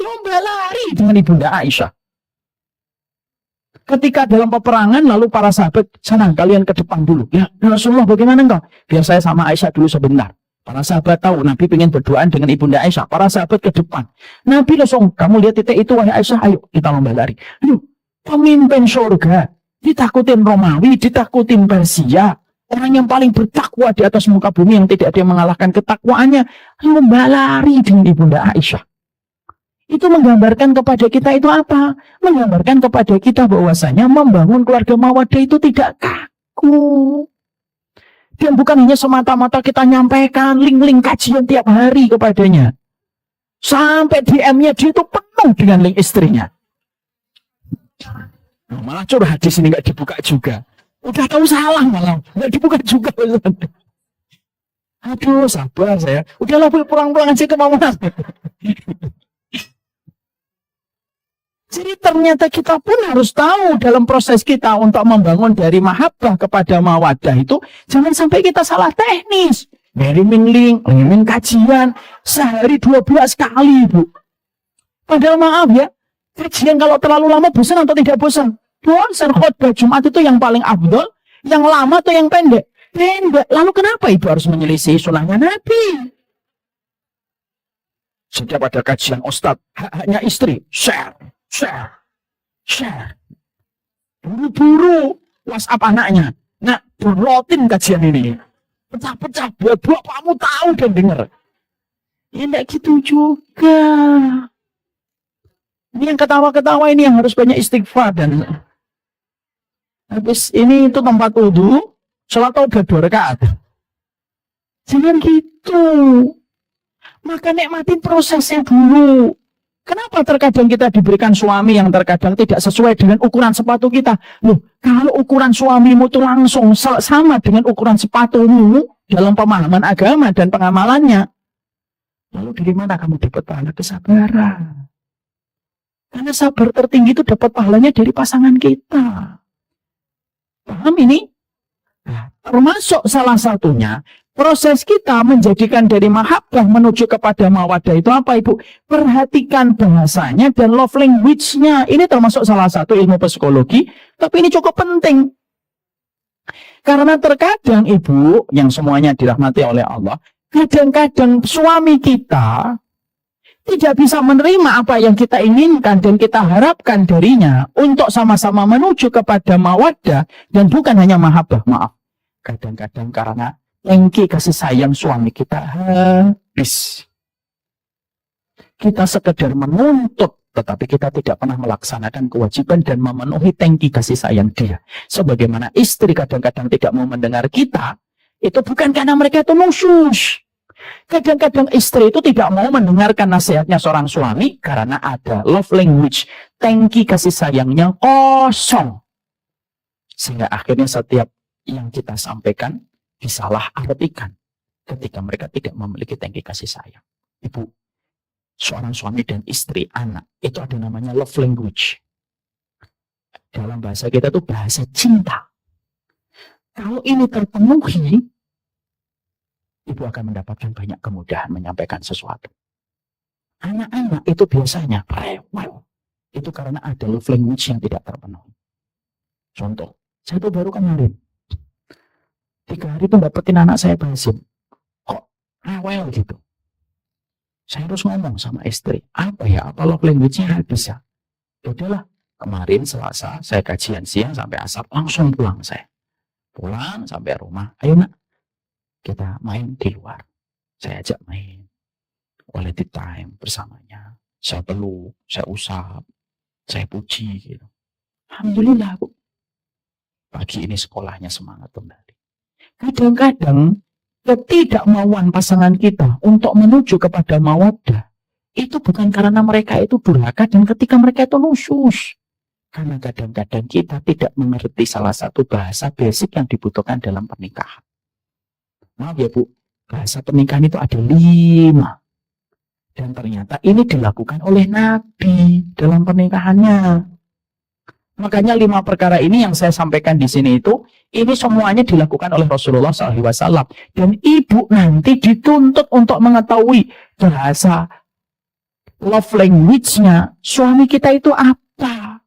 Lomba lari dengan ibunda Aisyah. Ketika dalam peperangan, lalu para sahabat, sana kalian ke depan dulu. Ya Rasulullah, bagaimana engkau? Biar saya sama Aisyah dulu sebentar. Para sahabat tahu Nabi ingin berduaan dengan ibunda Aisyah. Para sahabat ke depan. Nabi langsung, kamu lihat titik itu wahai Aisyah, ayo kita lomba lari. Aduh, pemimpin surga, ditakutin Romawi, ditakutin Persia. Orang yang paling bertakwa di atas muka bumi yang tidak ada yang mengalahkan ketakwaannya, lomba lari dengan ibunda Aisyah. Itu menggambarkan kepada kita itu apa? Menggambarkan kepada kita bahwasanya membangun keluarga mawaddah itu tidak kaku. Dan bukan hanya semata-mata kita nyampaikan link-link kajian tiap hari kepadanya. Sampai DM-nya dia itu penuh dengan link istrinya. Nah, malah curhat di sini nggak dibuka juga. Udah tahu salah malah nggak dibuka juga. Aduh, sabar saya. Udahlah pulang-pulang aja ke mama. Jadi ternyata kita pun harus tahu dalam proses kita untuk membangun dari mahabbah kepada mawaddah itu, jangan sampai kita salah teknis. Ngirimin link, ngirimin kajian, sehari 12 kali, Bu. Padahal maaf ya, kajian kalau terlalu lama bosan atau tidak bosan? Bosan. Khotbah Jumat itu yang paling afdol, yang lama atau yang pendek? Pendek. Lalu kenapa Ibu harus menyelisih sunnahnya Nabi? Setiap ada kajian Ustadz, hanya istri, share. Buru-buru WhatsApp anaknya. Nah, downloadin kajian ini. Pecah-pecah buat bapakmu tahu dan dengar. Ya enggak gitu juga. Ini yang ketawa-ketawa ini yang harus banyak istighfar dan habis ini itu tempat wudu, sholat taubat 2 rakaat. Jangan gitu. Maka nikmatin prosesnya dulu. Kenapa terkadang kita diberikan suami yang terkadang tidak sesuai dengan ukuran sepatu kita? Loh, kalau ukuran suamimu itu langsung sama dengan ukuran sepatumu dalam pemahaman agama dan pengamalannya, lalu dari mana kamu dapat pahala kesabaran? Karena sabar tertinggi itu dapat pahalanya dari pasangan kita. Paham ini? Nah, termasuk salah satunya proses kita menjadikan dari mahabbah menuju kepada mawaddah itu apa, Ibu? Perhatikan bahasanya dan love language-nya. Ini termasuk salah satu ilmu psikologi, tapi ini cukup penting. Karena terkadang, Ibu, yang semuanya dirahmati oleh Allah, kadang-kadang suami kita tidak bisa menerima apa yang kita inginkan dan kita harapkan darinya untuk sama-sama menuju kepada mawaddah dan bukan hanya mahabbah, maaf. Kadang-kadang karena tangki kasih sayang suami kita habis. Kita sekedar menuntut, tetapi kita tidak pernah melaksanakan kewajiban dan memenuhi tangki kasih sayang dia. Sebagaimana istri kadang-kadang tidak mau mendengar kita, itu bukan karena mereka itu nusyus. Kadang-kadang istri itu tidak mau mendengarkan nasihatnya seorang suami karena ada love language, tangki kasih sayangnya kosong. Sehingga akhirnya setiap yang kita sampaikan disalah artikan ketika mereka tidak memiliki tangki kasih sayang. Ibu, seorang suami dan istri, anak, itu ada namanya love language. Dalam bahasa kita itu bahasa cinta. Kalau ini terpenuhi, ibu akan mendapatkan banyak kemudahan menyampaikan sesuatu. Anak-anak itu biasanya rewel. Itu karena ada love language yang tidak terpenuhi. Contoh, saya itu baru kemarin 3 hari itu dapetin anak saya bahasin. Kok rewel gitu? Saya harus ngomong sama istri. Apa ya? Apa love language-nya habis ya? Udahlah. Kemarin Selasa saya kajian siang sampai asar. Langsung pulang saya. Pulang sampai rumah. Ayo nak. Kita main di luar. Saya ajak main. Quality time bersamanya. Saya peluk. Saya usap. Saya puji gitu. Alhamdulillah, Bu. Pagi ini sekolahnya semangat kembali. Kadang-kadang ketidakmauan pasangan kita untuk menuju kepada mawaddah itu bukan karena mereka itu durhaka dan ketika mereka itu nusyus. Karena kadang-kadang kita tidak mengerti salah satu bahasa basic yang dibutuhkan dalam pernikahan. Maaf ya Bu, bahasa pernikahan itu ada 5. Dan ternyata ini dilakukan oleh Nabi dalam pernikahannya. Makanya 5 perkara ini yang saya sampaikan di sini itu, ini semuanya dilakukan oleh Rasulullah SAW. Dan ibu nanti dituntut untuk mengetahui bahasa love language-nya suami kita itu apa.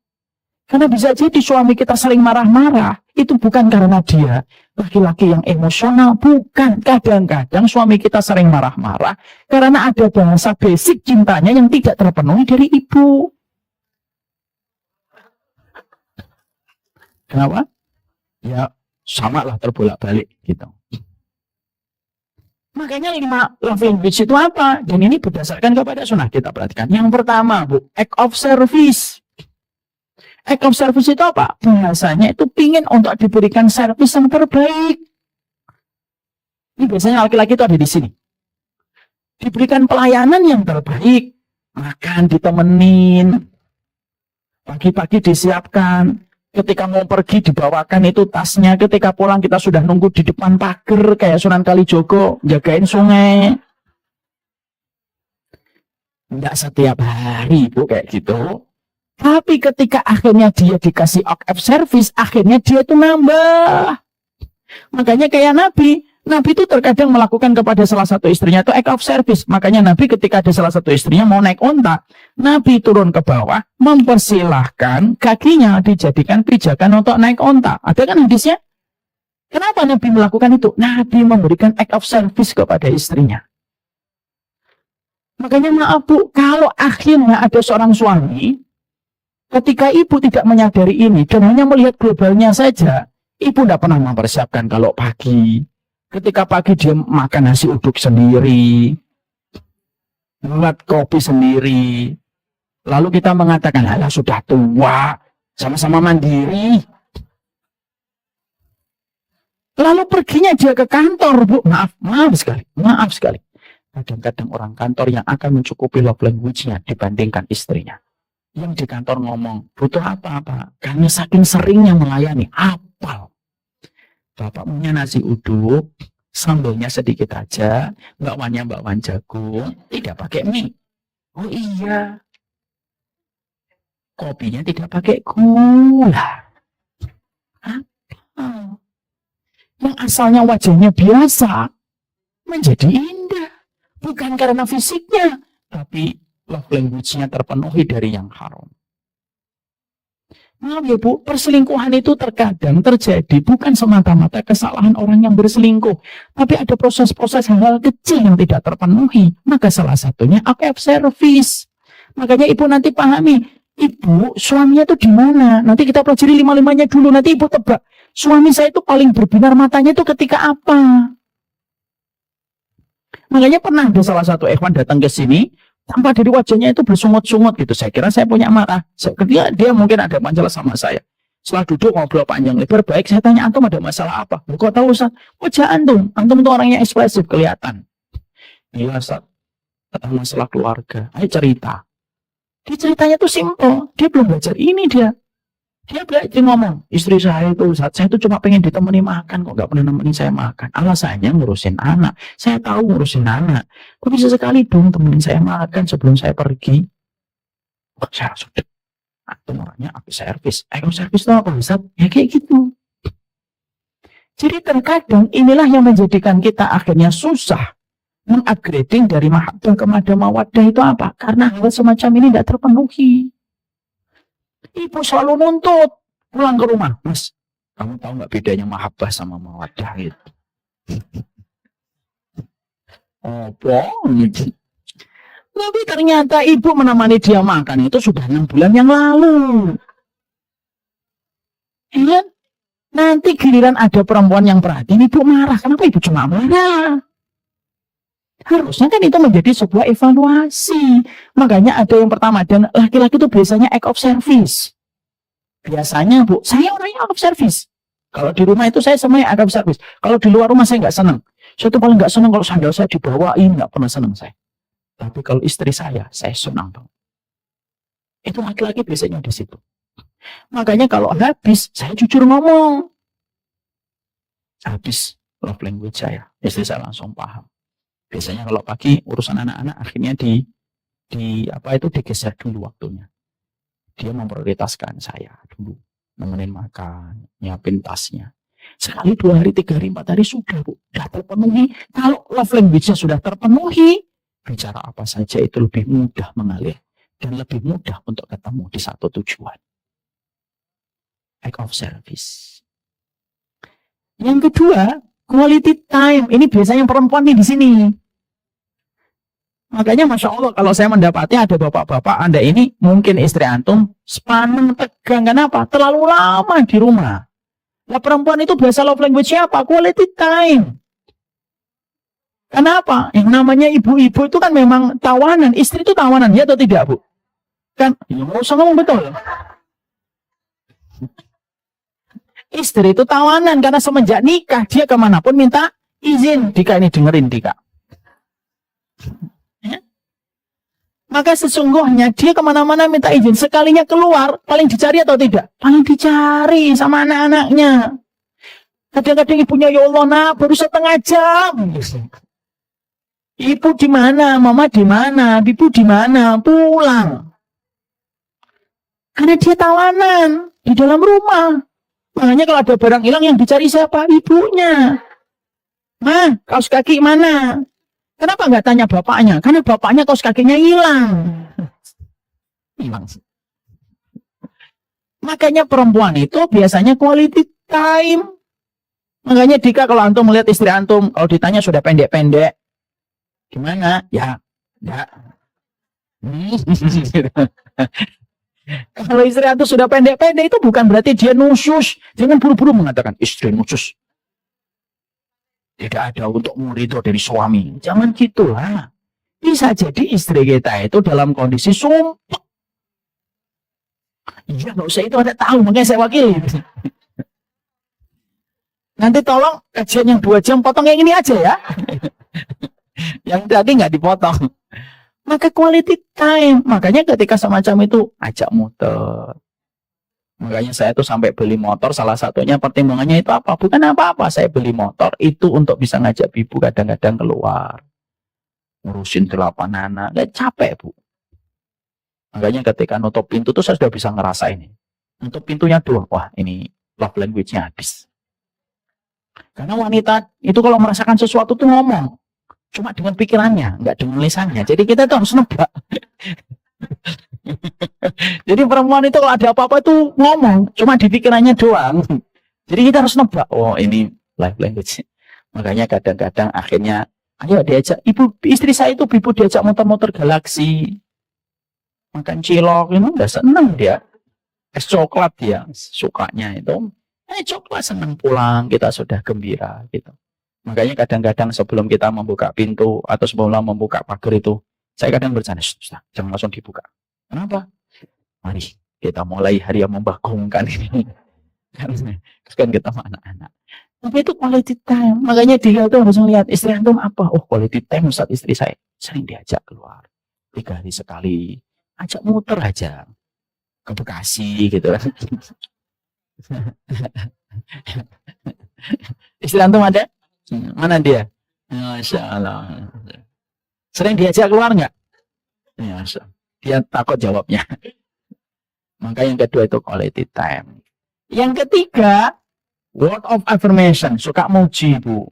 Karena bisa jadi suami kita sering marah-marah, itu bukan karena dia laki-laki yang emosional, bukan. Kadang-kadang suami kita sering marah-marah karena ada bahasa basic cintanya yang tidak terpenuhi dari ibu. Kenapa? Ya sama lah terbolak-balik gitu. Makanya 5 love language itu apa? Dan ini berdasarkan kepada sunnah. Kita perhatikan. Yang pertama, Bu, act of service. Act of service itu apa? Bahasanya itu pingin untuk diberikan servis yang terbaik. Ini biasanya laki-laki itu ada di sini. Diberikan pelayanan yang terbaik. Makan ditemenin. Pagi-pagi disiapkan. Ketika mau pergi dibawakan itu tasnya. Ketika pulang kita sudah nunggu di depan pagar kayak Sunan Kalijogo jagain sungai. Enggak setiap hari Bu kayak gitu. Tapi ketika akhirnya dia dikasih act of service, akhirnya dia itu nambah. Makanya kayak Nabi itu terkadang melakukan kepada salah satu istrinya itu act of service. Makanya Nabi ketika ada salah satu istrinya mau naik onta, Nabi turun ke bawah, mempersilahkan kakinya dijadikan pijakan untuk naik onta. Ada kan hadisnya? Kenapa Nabi melakukan itu? Nabi memberikan act of service kepada istrinya. Makanya maaf Bu, kalau akhirnya ada seorang suami, ketika ibu tidak menyadari ini dan hanya melihat globalnya saja, ibu tidak pernah mempersiapkan kalau pagi. Ketika pagi dia makan nasi uduk sendiri, buat kopi sendiri. Lalu kita mengatakan, alah sudah tua, sama-sama mandiri. Lalu perginya dia ke kantor, Bu. Maaf sekali. Kadang-kadang orang kantor yang akan mencukupi love language-nya dibandingkan istrinya. Yang di kantor ngomong, butuh apa-apa. Karena saking seringnya melayani, apal. Bapak punya nasi uduk, sambelnya sedikit aja, bakwan jagung, tidak pakai mie. Oh iya. Kopinya tidak pakai gula. Apa? Yang asalnya wajahnya biasa, menjadi indah. Bukan karena fisiknya, tapi love language-nya terpenuhi dari yang haram. Maaf ya Bu, perselingkuhan itu terkadang terjadi bukan semata-mata kesalahan orang yang berselingkuh, tapi ada proses-proses hal kecil yang tidak terpenuhi. Maka salah satunya act of service. Makanya Ibu nanti pahami, Ibu suaminya itu di mana? Nanti kita pelajari 5-5-nya dulu. Nanti Ibu tebak, suami saya itu paling berbinar matanya itu ketika apa? Makanya pernah ada salah satu ikhwan datang ke sini, tanpa dari wajahnya itu bersungut-sungut gitu. Saya kira saya punya marah. Ketika dia mungkin ada masalah sama saya. Setelah duduk ngobrol panjang lebar, baik saya tanya, antum ada masalah apa? Kok tahu Ustaz? Wajah antum itu orangnya ekspresif, kelihatan. Iya Ustaz, ada masalah keluarga. Ayo cerita. Dia ceritanya tuh simple. Dia belum belajar ini dia. Dia belajar ngomong, istri saya itu Ustaz, saya itu cuma pengen ditemani makan, kok gak pernah nemenin saya makan. Alasannya ngurusin anak. Saya tahu ngurusin anak. Kok bisa sekali dong temenin saya makan sebelum saya pergi? Oh, saya sudah. Itu orangnya aku servis. Servis itu apa Ustaz? Ya kayak gitu. Jadi terkadang inilah yang menjadikan kita akhirnya susah mengupgrading dari mahabbah ke mawaddah itu apa? Karena hal semacam ini tidak terpenuhi. Ibu selalu nuntut pulang ke rumah. Mas, kamu tahu nggak bedanya mahabbah sama mawaddah itu? Apa? Tapi ternyata ibu menemani dia makan itu sudah 6 bulan yang lalu. Ya, nanti giliran ada perempuan yang perhatian, ibu marah. Kenapa ibu cuma marah? Harusnya kan itu menjadi sebuah evaluasi. Makanya ada yang pertama, dan laki-laki itu biasanya act of service. Biasanya Bu, saya orangnya act of service. Kalau di rumah itu saya semuanya act of service. Kalau di luar rumah saya nggak senang. Saya tuh paling nggak senang kalau sandal saya dibawain, nggak pernah senang saya. Tapi kalau istri saya senang dong. Itu laki-laki biasanya di situ. Makanya kalau habis, saya jujur ngomong. Habis love language saya, istri saya langsung paham. Biasanya kalau pagi urusan anak-anak akhirnya digeser dulu waktunya. Dia memprioritaskan saya dulu, nemenin makan, nyiapin tasnya. Sekali, 2 hari, 3 hari, 4 hari sudah Bu, sudah terpenuhi. Kalau love language-nya sudah terpenuhi, bicara apa saja itu lebih mudah mengalir dan lebih mudah untuk ketemu di satu tujuan. Act of service. Yang kedua, quality time. Ini biasanya perempuan nih di sini. Makanya Masya Allah kalau saya mendapati ada bapak-bapak Anda ini mungkin istri antum sepaneng tegang. Kenapa? Terlalu lama di rumah. Nah perempuan itu biasa love language siapa? Quality time. Kenapa? Yang namanya ibu-ibu itu kan memang tawanan. Istri itu tawanan, ya atau tidak Bu? Kan? Ya mau usah ngomong betul. Istri itu tawanan karena semenjak nikah dia kemanapun minta izin. Dika ini dengerin Dika. Ya? Maka sesungguhnya dia kemana-mana minta izin. Sekalinya keluar paling dicari atau tidak? Paling dicari sama anak-anaknya. Kadang-kadang ibunya ya Allah nak baru setengah jam. Ibu di mana? Mama di mana? Ibu di mana? Pulang. Karena dia tawanan di dalam rumah. Makanya kalau ada barang hilang yang dicari siapa? Ibunya. Ma, kaos kaki mana? Kenapa nggak tanya bapaknya? Karena bapaknya kaos kakinya hilang. Hilang. Makanya perempuan itu biasanya quality time. Makanya Dika kalau antum melihat istri antum, kalau ditanya sudah pendek-pendek, gimana? Ya, enggak. Kalau istri antum sudah pendek-pendek itu bukan berarti dia nusus. Jangan buru-buru mengatakan istri nusus. Tidak ada untukmu ridho dari suami. Jangan gitulah. Bisa jadi istri kita itu dalam kondisi sumpah. Iya, nggak usah itu ada tahu, makanya saya wakili. Nanti tolong kajian yang 2 jam potong yang ini aja ya. Yang tadi nggak dipotong. Maka quality time. Makanya ketika semacam itu ajak muter. Makanya saya tuh sampai beli motor, salah satunya pertimbangannya itu apa? Bukan apa-apa, saya beli motor itu untuk bisa ngajak ibu kadang-kadang keluar. Ngurusin 8 anak, nggak capek bu. Makanya ketika nutup pintu tuh saya sudah bisa ngerasain ini. Nutup pintunya doang, wah ini love language-nya habis. Karena wanita itu kalau merasakan sesuatu tuh ngomong. Cuma dengan pikirannya, nggak dengan lisannya. Jadi kita tuh harus nebak. Jadi perempuan itu kalau ada apa-apa itu ngomong. Cuma di pikirannya doang. Jadi kita harus nebak. Oh ini love language. Makanya kadang-kadang akhirnya, ayo diajak. Istri saya itu ibu diajak muter-muter galaksi. Makan cilok. Ini udah seneng dia. Es coklat dia sukanya itu. Coklat senang pulang, kita sudah gembira gitu. Makanya kadang-kadang sebelum kita membuka pintu atau sebelum membuka pagar itu, saya kadang bercanda, jangan langsung dibuka. Kenapa? Mari kita mulai hari yang membagongkan ini. Terus kan kita sama anak-anak. Tapi itu quality time. Makanya dia tuh harus melihat istri antum apa. Oh quality time saat istri saya sering diajak keluar 3 hari sekali, ajak muter aja ke Bekasi gitu kan. Istri antum ada? Mana dia? Masya Allah. Sering diajak keluar nggak? Ya, dia takut jawabnya. Maka yang kedua itu quality time. Yang ketiga, word of affirmation. Suka muji bu.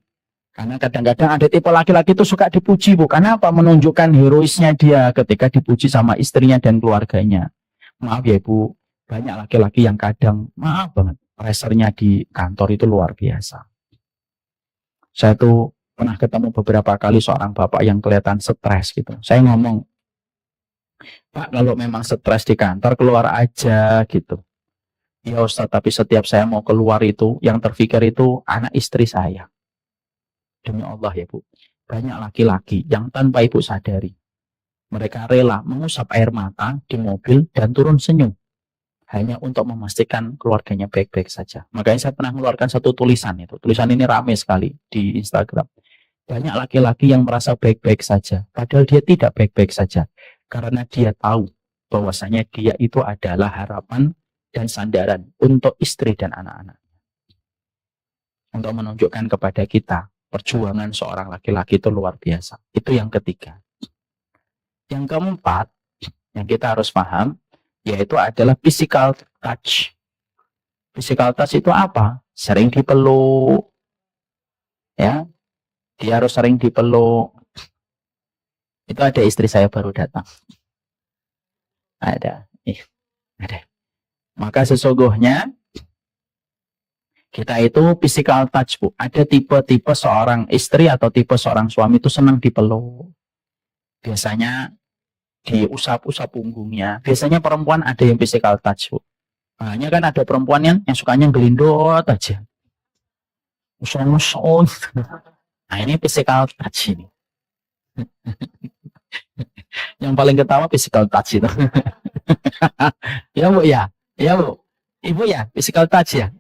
Karena kadang-kadang ada tipe laki-laki itu suka dipuji bu. Karena apa? Menunjukkan heroisnya dia ketika dipuji sama istrinya dan keluarganya. Maaf ya bu, banyak laki-laki yang kadang maaf banget. Pressure-nya di kantor itu luar biasa. Saya tuh pernah ketemu beberapa kali seorang bapak yang kelihatan stres gitu. Saya ngomong, Pak kalau memang stres di kantor keluar aja gitu. Ya Ustaz, tapi setiap saya mau keluar itu, yang terfikir itu anak istri saya. Demi Allah ya Bu, banyak laki-laki yang tanpa ibu sadari, mereka rela mengusap air mata di mobil dan turun senyum. Hanya untuk memastikan keluarganya baik-baik saja. Makanya saya pernah mengeluarkan satu tulisan itu. Tulisan ini ramai sekali di Instagram. Banyak laki-laki yang merasa baik-baik saja. Padahal dia tidak baik-baik saja. Karena dia tahu bahwasanya dia itu adalah harapan dan sandaran untuk istri dan anak-anak. Untuk menunjukkan kepada kita, perjuangan seorang laki-laki itu luar biasa. Itu yang ketiga. Yang keempat, yang kita harus paham, yaitu adalah physical touch. Physical touch itu apa? Sering dipeluk. Ya. Dia harus sering dipeluk. Itu ada istri saya baru datang. Ada. Ada. Maka sesungguhnya kita itu physical touch, Bu. Ada tipe-tipe seorang istri atau tipe seorang suami itu senang dipeluk. Biasanya diusap-usap punggungnya. Biasanya perempuan ada yang physical touch, Bu. Hanya kan ada perempuan yang sukanya gelindot aja. Usong-usong. Nah ini physical touch ini. Yang paling ketawa physical touch itu. Ya Bu ya. Ya Bu. Ibu ya physical touch ya.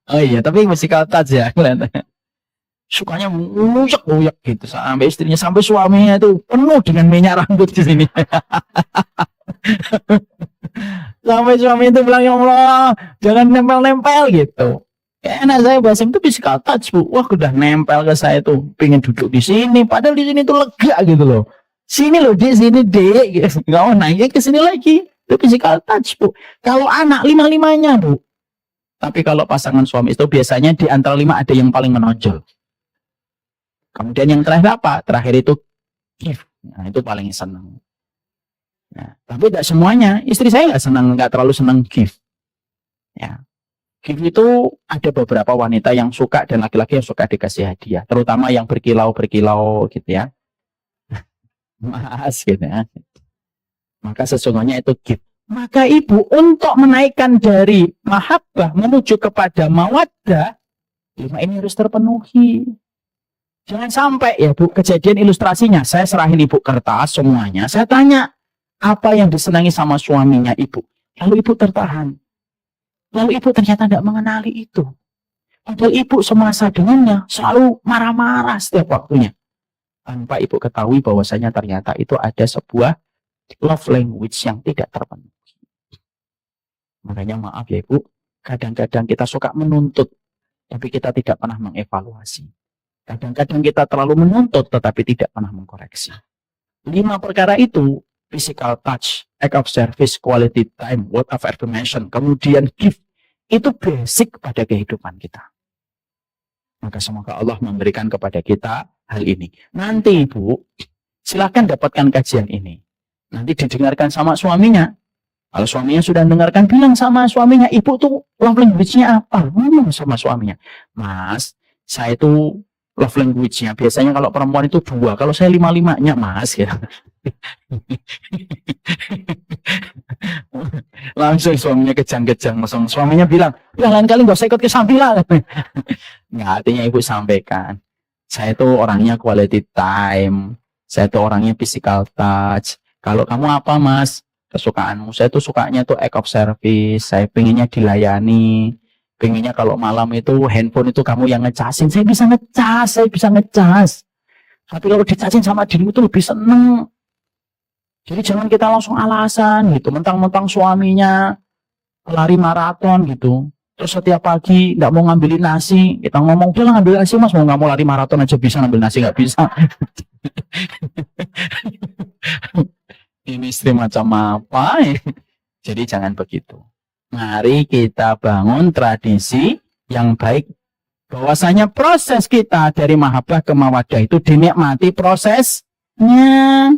Oh iya tapi physical touch ya. Sukanya nguyak-nguyak gitu sampai istrinya sampai suaminya itu penuh dengan minyak rambut di sini. Sampai suami itu bilang ya Allah jangan nempel-nempel gitu. Enak saya bahasa itu physical touch Bu. Wah udah nempel ke saya tuh, pengen duduk di sini. Padahal di sini tuh lega gitu loh. Sini loh dek, sini dek. Nggak mau naik ke sini lagi. Itu physical touch, Bu. Kalau anak lima-limanya, Bu. Tapi kalau pasangan suami itu biasanya di antara 5 ada yang paling menonjol. Kemudian yang terakhir apa? Terakhir itu gift. Nah, itu paling senang. Nah, tapi tidak semuanya. Istri saya nggak terlalu senang gift. Ya. Gift itu ada beberapa wanita yang suka dan laki-laki yang suka dikasih hadiah. Terutama yang berkilau-berkilau gitu ya. Mas gitu ya. Maka sesungguhnya itu gift. Maka ibu untuk menaikkan dari mahabbah menuju kepada mawaddah, 5 ini harus terpenuhi. Jangan sampai ya Bu, kejadian ilustrasinya, saya serahin ibu kertas semuanya, saya tanya, apa yang disenangi sama suaminya ibu? Lalu ibu tertahan. Lalu ibu ternyata tidak mengenali itu. Padahal ibu semasa dengannya selalu marah-marah setiap waktunya. Tanpa ibu ketahui bahwasanya ternyata itu ada sebuah love language yang tidak terpenuhi. Makanya maaf ya Ibu, kadang-kadang kita suka menuntut, tapi kita tidak pernah mengevaluasi. Kadang-kadang kita terlalu menuntut, tetapi tidak pernah mengkoreksi. 5 perkara itu, physical touch, act of service, quality time, word of affirmation, kemudian gift, itu basic pada kehidupan kita. Maka semoga Allah memberikan kepada kita hal ini. Nanti Ibu, silakan dapatkan kajian ini. Nanti didengarkan sama suaminya. Kalau suaminya sudah dengarkan, bilang sama suaminya, ibu tuh love language-nya apa? Ngomong sama suaminya. Mas, saya itu love language-nya. Biasanya kalau perempuan itu 2, kalau saya 5-5-nya, Mas. Ya. Langsung suaminya kejang-kejang. Langsung suaminya bilang, ya lain kali gak usah ikut ke sambilan. Nggak, artinya ibu sampaikan. Saya itu orangnya quality time. Saya itu orangnya physical touch. Kalau kamu apa Mas? Kesukaanmu, saya tuh sukanya tuh act of service, saya pengennya dilayani, pengennya kalau malam itu handphone itu kamu yang ngecasin, saya bisa ngecas, tapi kalau dicasin sama dirimu itu lebih seneng. Jadi jangan kita langsung alasan gitu, mentang-mentang suaminya lari maraton gitu, terus setiap pagi nggak mau ngambilin nasi, kita ngomong, udah ngambil nasi Mas, mau nggak mau lari maraton aja bisa, ngambil nasi nggak bisa. Ini istri macam apa? Jadi jangan begitu. Mari kita bangun tradisi yang baik. Bahwasanya proses kita dari mahabbah ke mawaddah itu dinikmati prosesnya.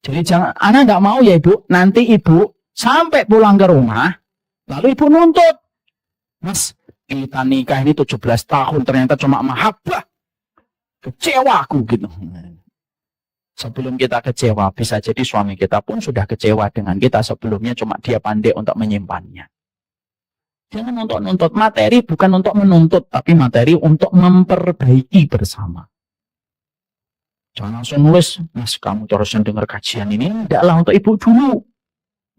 Jadi jangan, anak nggak mau ya ibu, nanti ibu sampai pulang ke rumah, lalu ibu nuntut. Mas, kita nikah ini 17 tahun ternyata cuma mahabbah. Kecewa aku gitu. Sebelum kita kecewa, bisa jadi suami kita pun sudah kecewa dengan kita sebelumnya, cuma dia pandai untuk menyimpannya. Jangan untuk menuntut materi, bukan untuk menuntut, tapi materi untuk memperbaiki bersama. Jangan langsung nulis, Mas kamu harusnya dengar kajian ini, tidaklah untuk ibu dulu.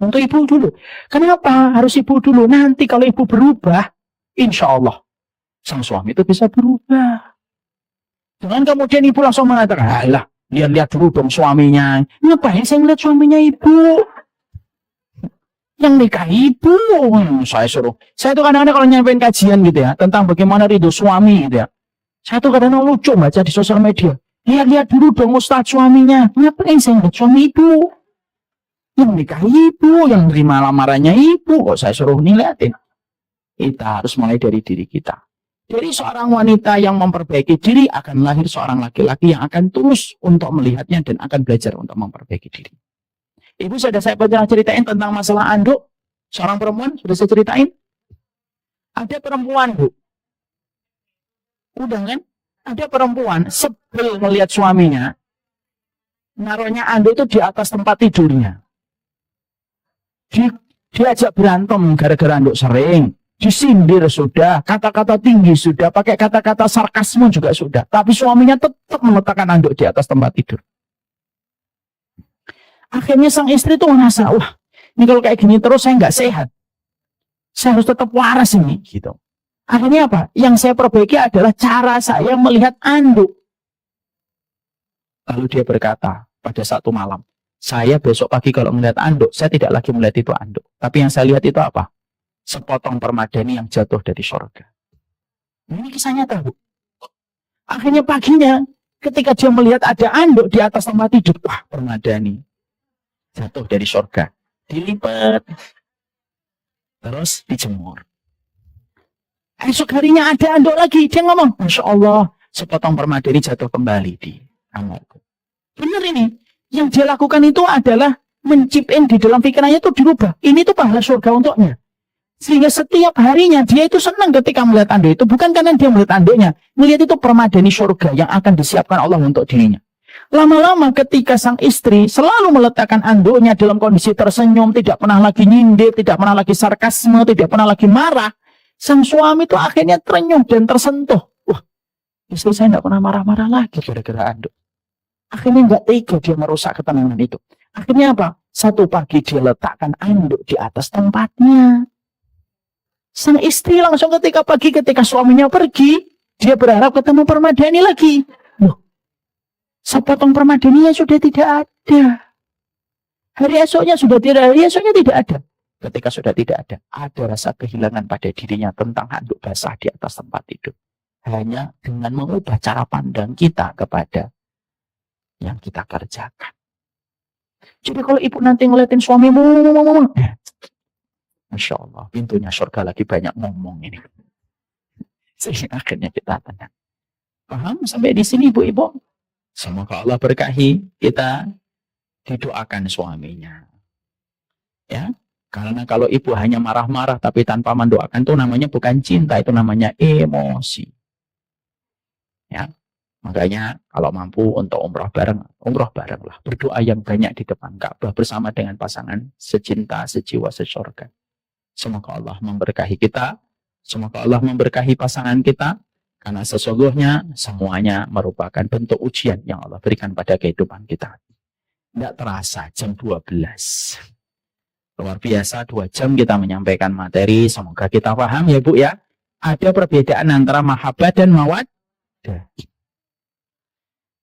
Untuk ibu dulu. Kenapa harus ibu dulu? Nanti kalau ibu berubah, insya Allah, sang suami itu bisa berubah. Jangan kemudian ibu langsung mengatakan, alah, lihat-lihat dulu dong suaminya. Ngapain saya ngeliat suaminya ibu? Yang nikah ibu. Saya suruh. Saya tuh kadang-kadang kalau nyampein kajian gitu ya, tentang bagaimana ridho suami gitu ya. Saya tuh kadang-kadang lucu baca di sosial media. Lihat-lihat dulu dong ustadz suaminya. Ngapain saya ngeliat suami ibu? Yang nikah ibu, yang terima lamarannya ibu. Kok saya suruh ngeliatin? Kita harus mulai dari diri kita. Dari seorang wanita yang memperbaiki diri akan lahir seorang laki-laki yang akan tulus untuk melihatnya dan akan belajar untuk memperbaiki diri. Ibu sudah saya pernah ceritain tentang masalah anduk. Seorang perempuan sudah saya ceritain. Ada perempuan Bu. Udah kan? Ada perempuan sebel melihat suaminya. Naruhnya anduk itu di atas tempat tidurnya. Diajak berantem gara-gara anduk sering. Disindir sudah, kata-kata tinggi sudah, pakai kata-kata sarkasme juga sudah. Tapi suaminya tetap meletakkan anduk di atas tempat tidur. Akhirnya sang istri tuh merasa, wah, ini kalau kayak gini terus saya nggak sehat. Saya harus tetap waras ini, gitu. Akhirnya apa? Yang saya perbaiki adalah cara saya melihat anduk. Lalu dia berkata pada satu malam, saya besok pagi kalau melihat anduk, saya tidak lagi melihat itu anduk. Tapi yang saya lihat itu apa? Sepotong permadani yang jatuh dari surga. Ini kisah nyata, Bu. Akhirnya paginya, Ketika dia melihat ada anduk di atas tempat tidur, wah, permadani. Jatuh dari surga. Dilipat. Terus dijemur. Esok harinya ada anduk lagi. Dia ngomong, Masya Allah, sepotong permadani jatuh kembali di amalku. Benar ini. Yang dia lakukan itu adalah mencipin di dalam pikirannya itu dirubah. Ini tuh pahala surga untuknya. Sehingga setiap harinya dia itu senang ketika melihat anduk itu. Bukan karena dia melihat anduknya. Melihat itu permadani surga yang akan disiapkan Allah untuk dirinya. Lama-lama ketika sang istri selalu meletakkan anduknya dalam kondisi tersenyum, tidak pernah lagi nyindir, tidak pernah lagi sarkasme, tidak pernah lagi marah. Sang suami itu akhirnya terenyuh dan tersentuh. Wah, istri saya tidak pernah marah-marah lagi gara-gara anduk. Akhirnya nggak tega dia merusak ketenangan itu. Akhirnya apa? Satu pagi dia letakkan anduk di atas tempatnya. Sang istri langsung ketika pagi, ketika suaminya pergi, dia berharap ketemu permadani lagi. Loh, sepotong permadaninya sudah tidak ada. Hari esoknya sudah tidak, hari esoknya tidak ada. Ketika sudah tidak ada rasa kehilangan pada dirinya tentang handuk basah di atas tempat tidur. Hanya dengan mengubah cara pandang kita kepada yang kita kerjakan. Jadi kalau ibu nanti ngeliatin suamimu, Masya Allah, pintunya surga lagi banyak ngomong ini. Sehingga akhirnya kita tenang. Paham sampai di sini ibu-ibu? Semoga Allah berkahi kita, didoakan suaminya. Ya, karena kalau ibu hanya marah-marah tapi tanpa mendoakan itu namanya bukan cinta, itu namanya emosi. Ya, makanya kalau mampu untuk umroh barenglah. Berdoa yang banyak di depan Ka'bah bersama dengan pasangan secinta, sejiwa, sesurga. Semoga Allah memberkahi kita, semoga Allah memberkahi pasangan kita, karena sesungguhnya semuanya merupakan bentuk ujian yang Allah berikan pada kehidupan kita. Tidak terasa jam 12. Luar biasa 2 jam kita menyampaikan materi, semoga kita paham ya Bu ya. Ada perbedaan antara mahabbah dan mawaddah.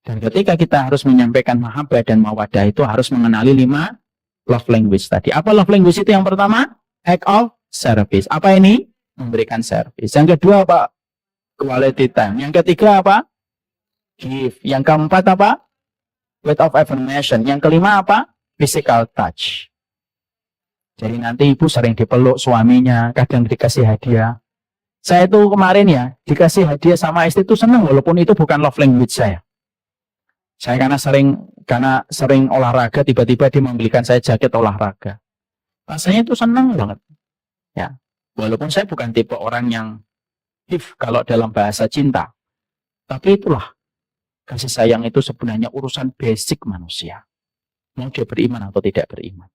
Dan ketika kita harus menyampaikan mahabbah dan mawaddah itu harus mengenali 5 love language tadi. Apa love language itu yang pertama? Act of service. Apa ini? Memberikan service. Yang kedua apa? Quality time. Yang ketiga apa? Give. Yang keempat apa? Word of affirmation. Yang kelima apa? Physical touch. Jadi nanti ibu sering dipeluk suaminya, kadang dikasih hadiah. Saya itu kemarin ya, dikasih hadiah sama istri itu senang walaupun itu bukan love language saya. Saya karena sering olahraga, tiba-tiba dia membelikan saya jaket olahraga. Rasanya itu senang banget. Ya, walaupun saya bukan tipe orang yang kalau dalam bahasa cinta. Tapi itulah, kasih sayang itu sebenarnya urusan basic manusia. Mau dia beriman atau tidak beriman.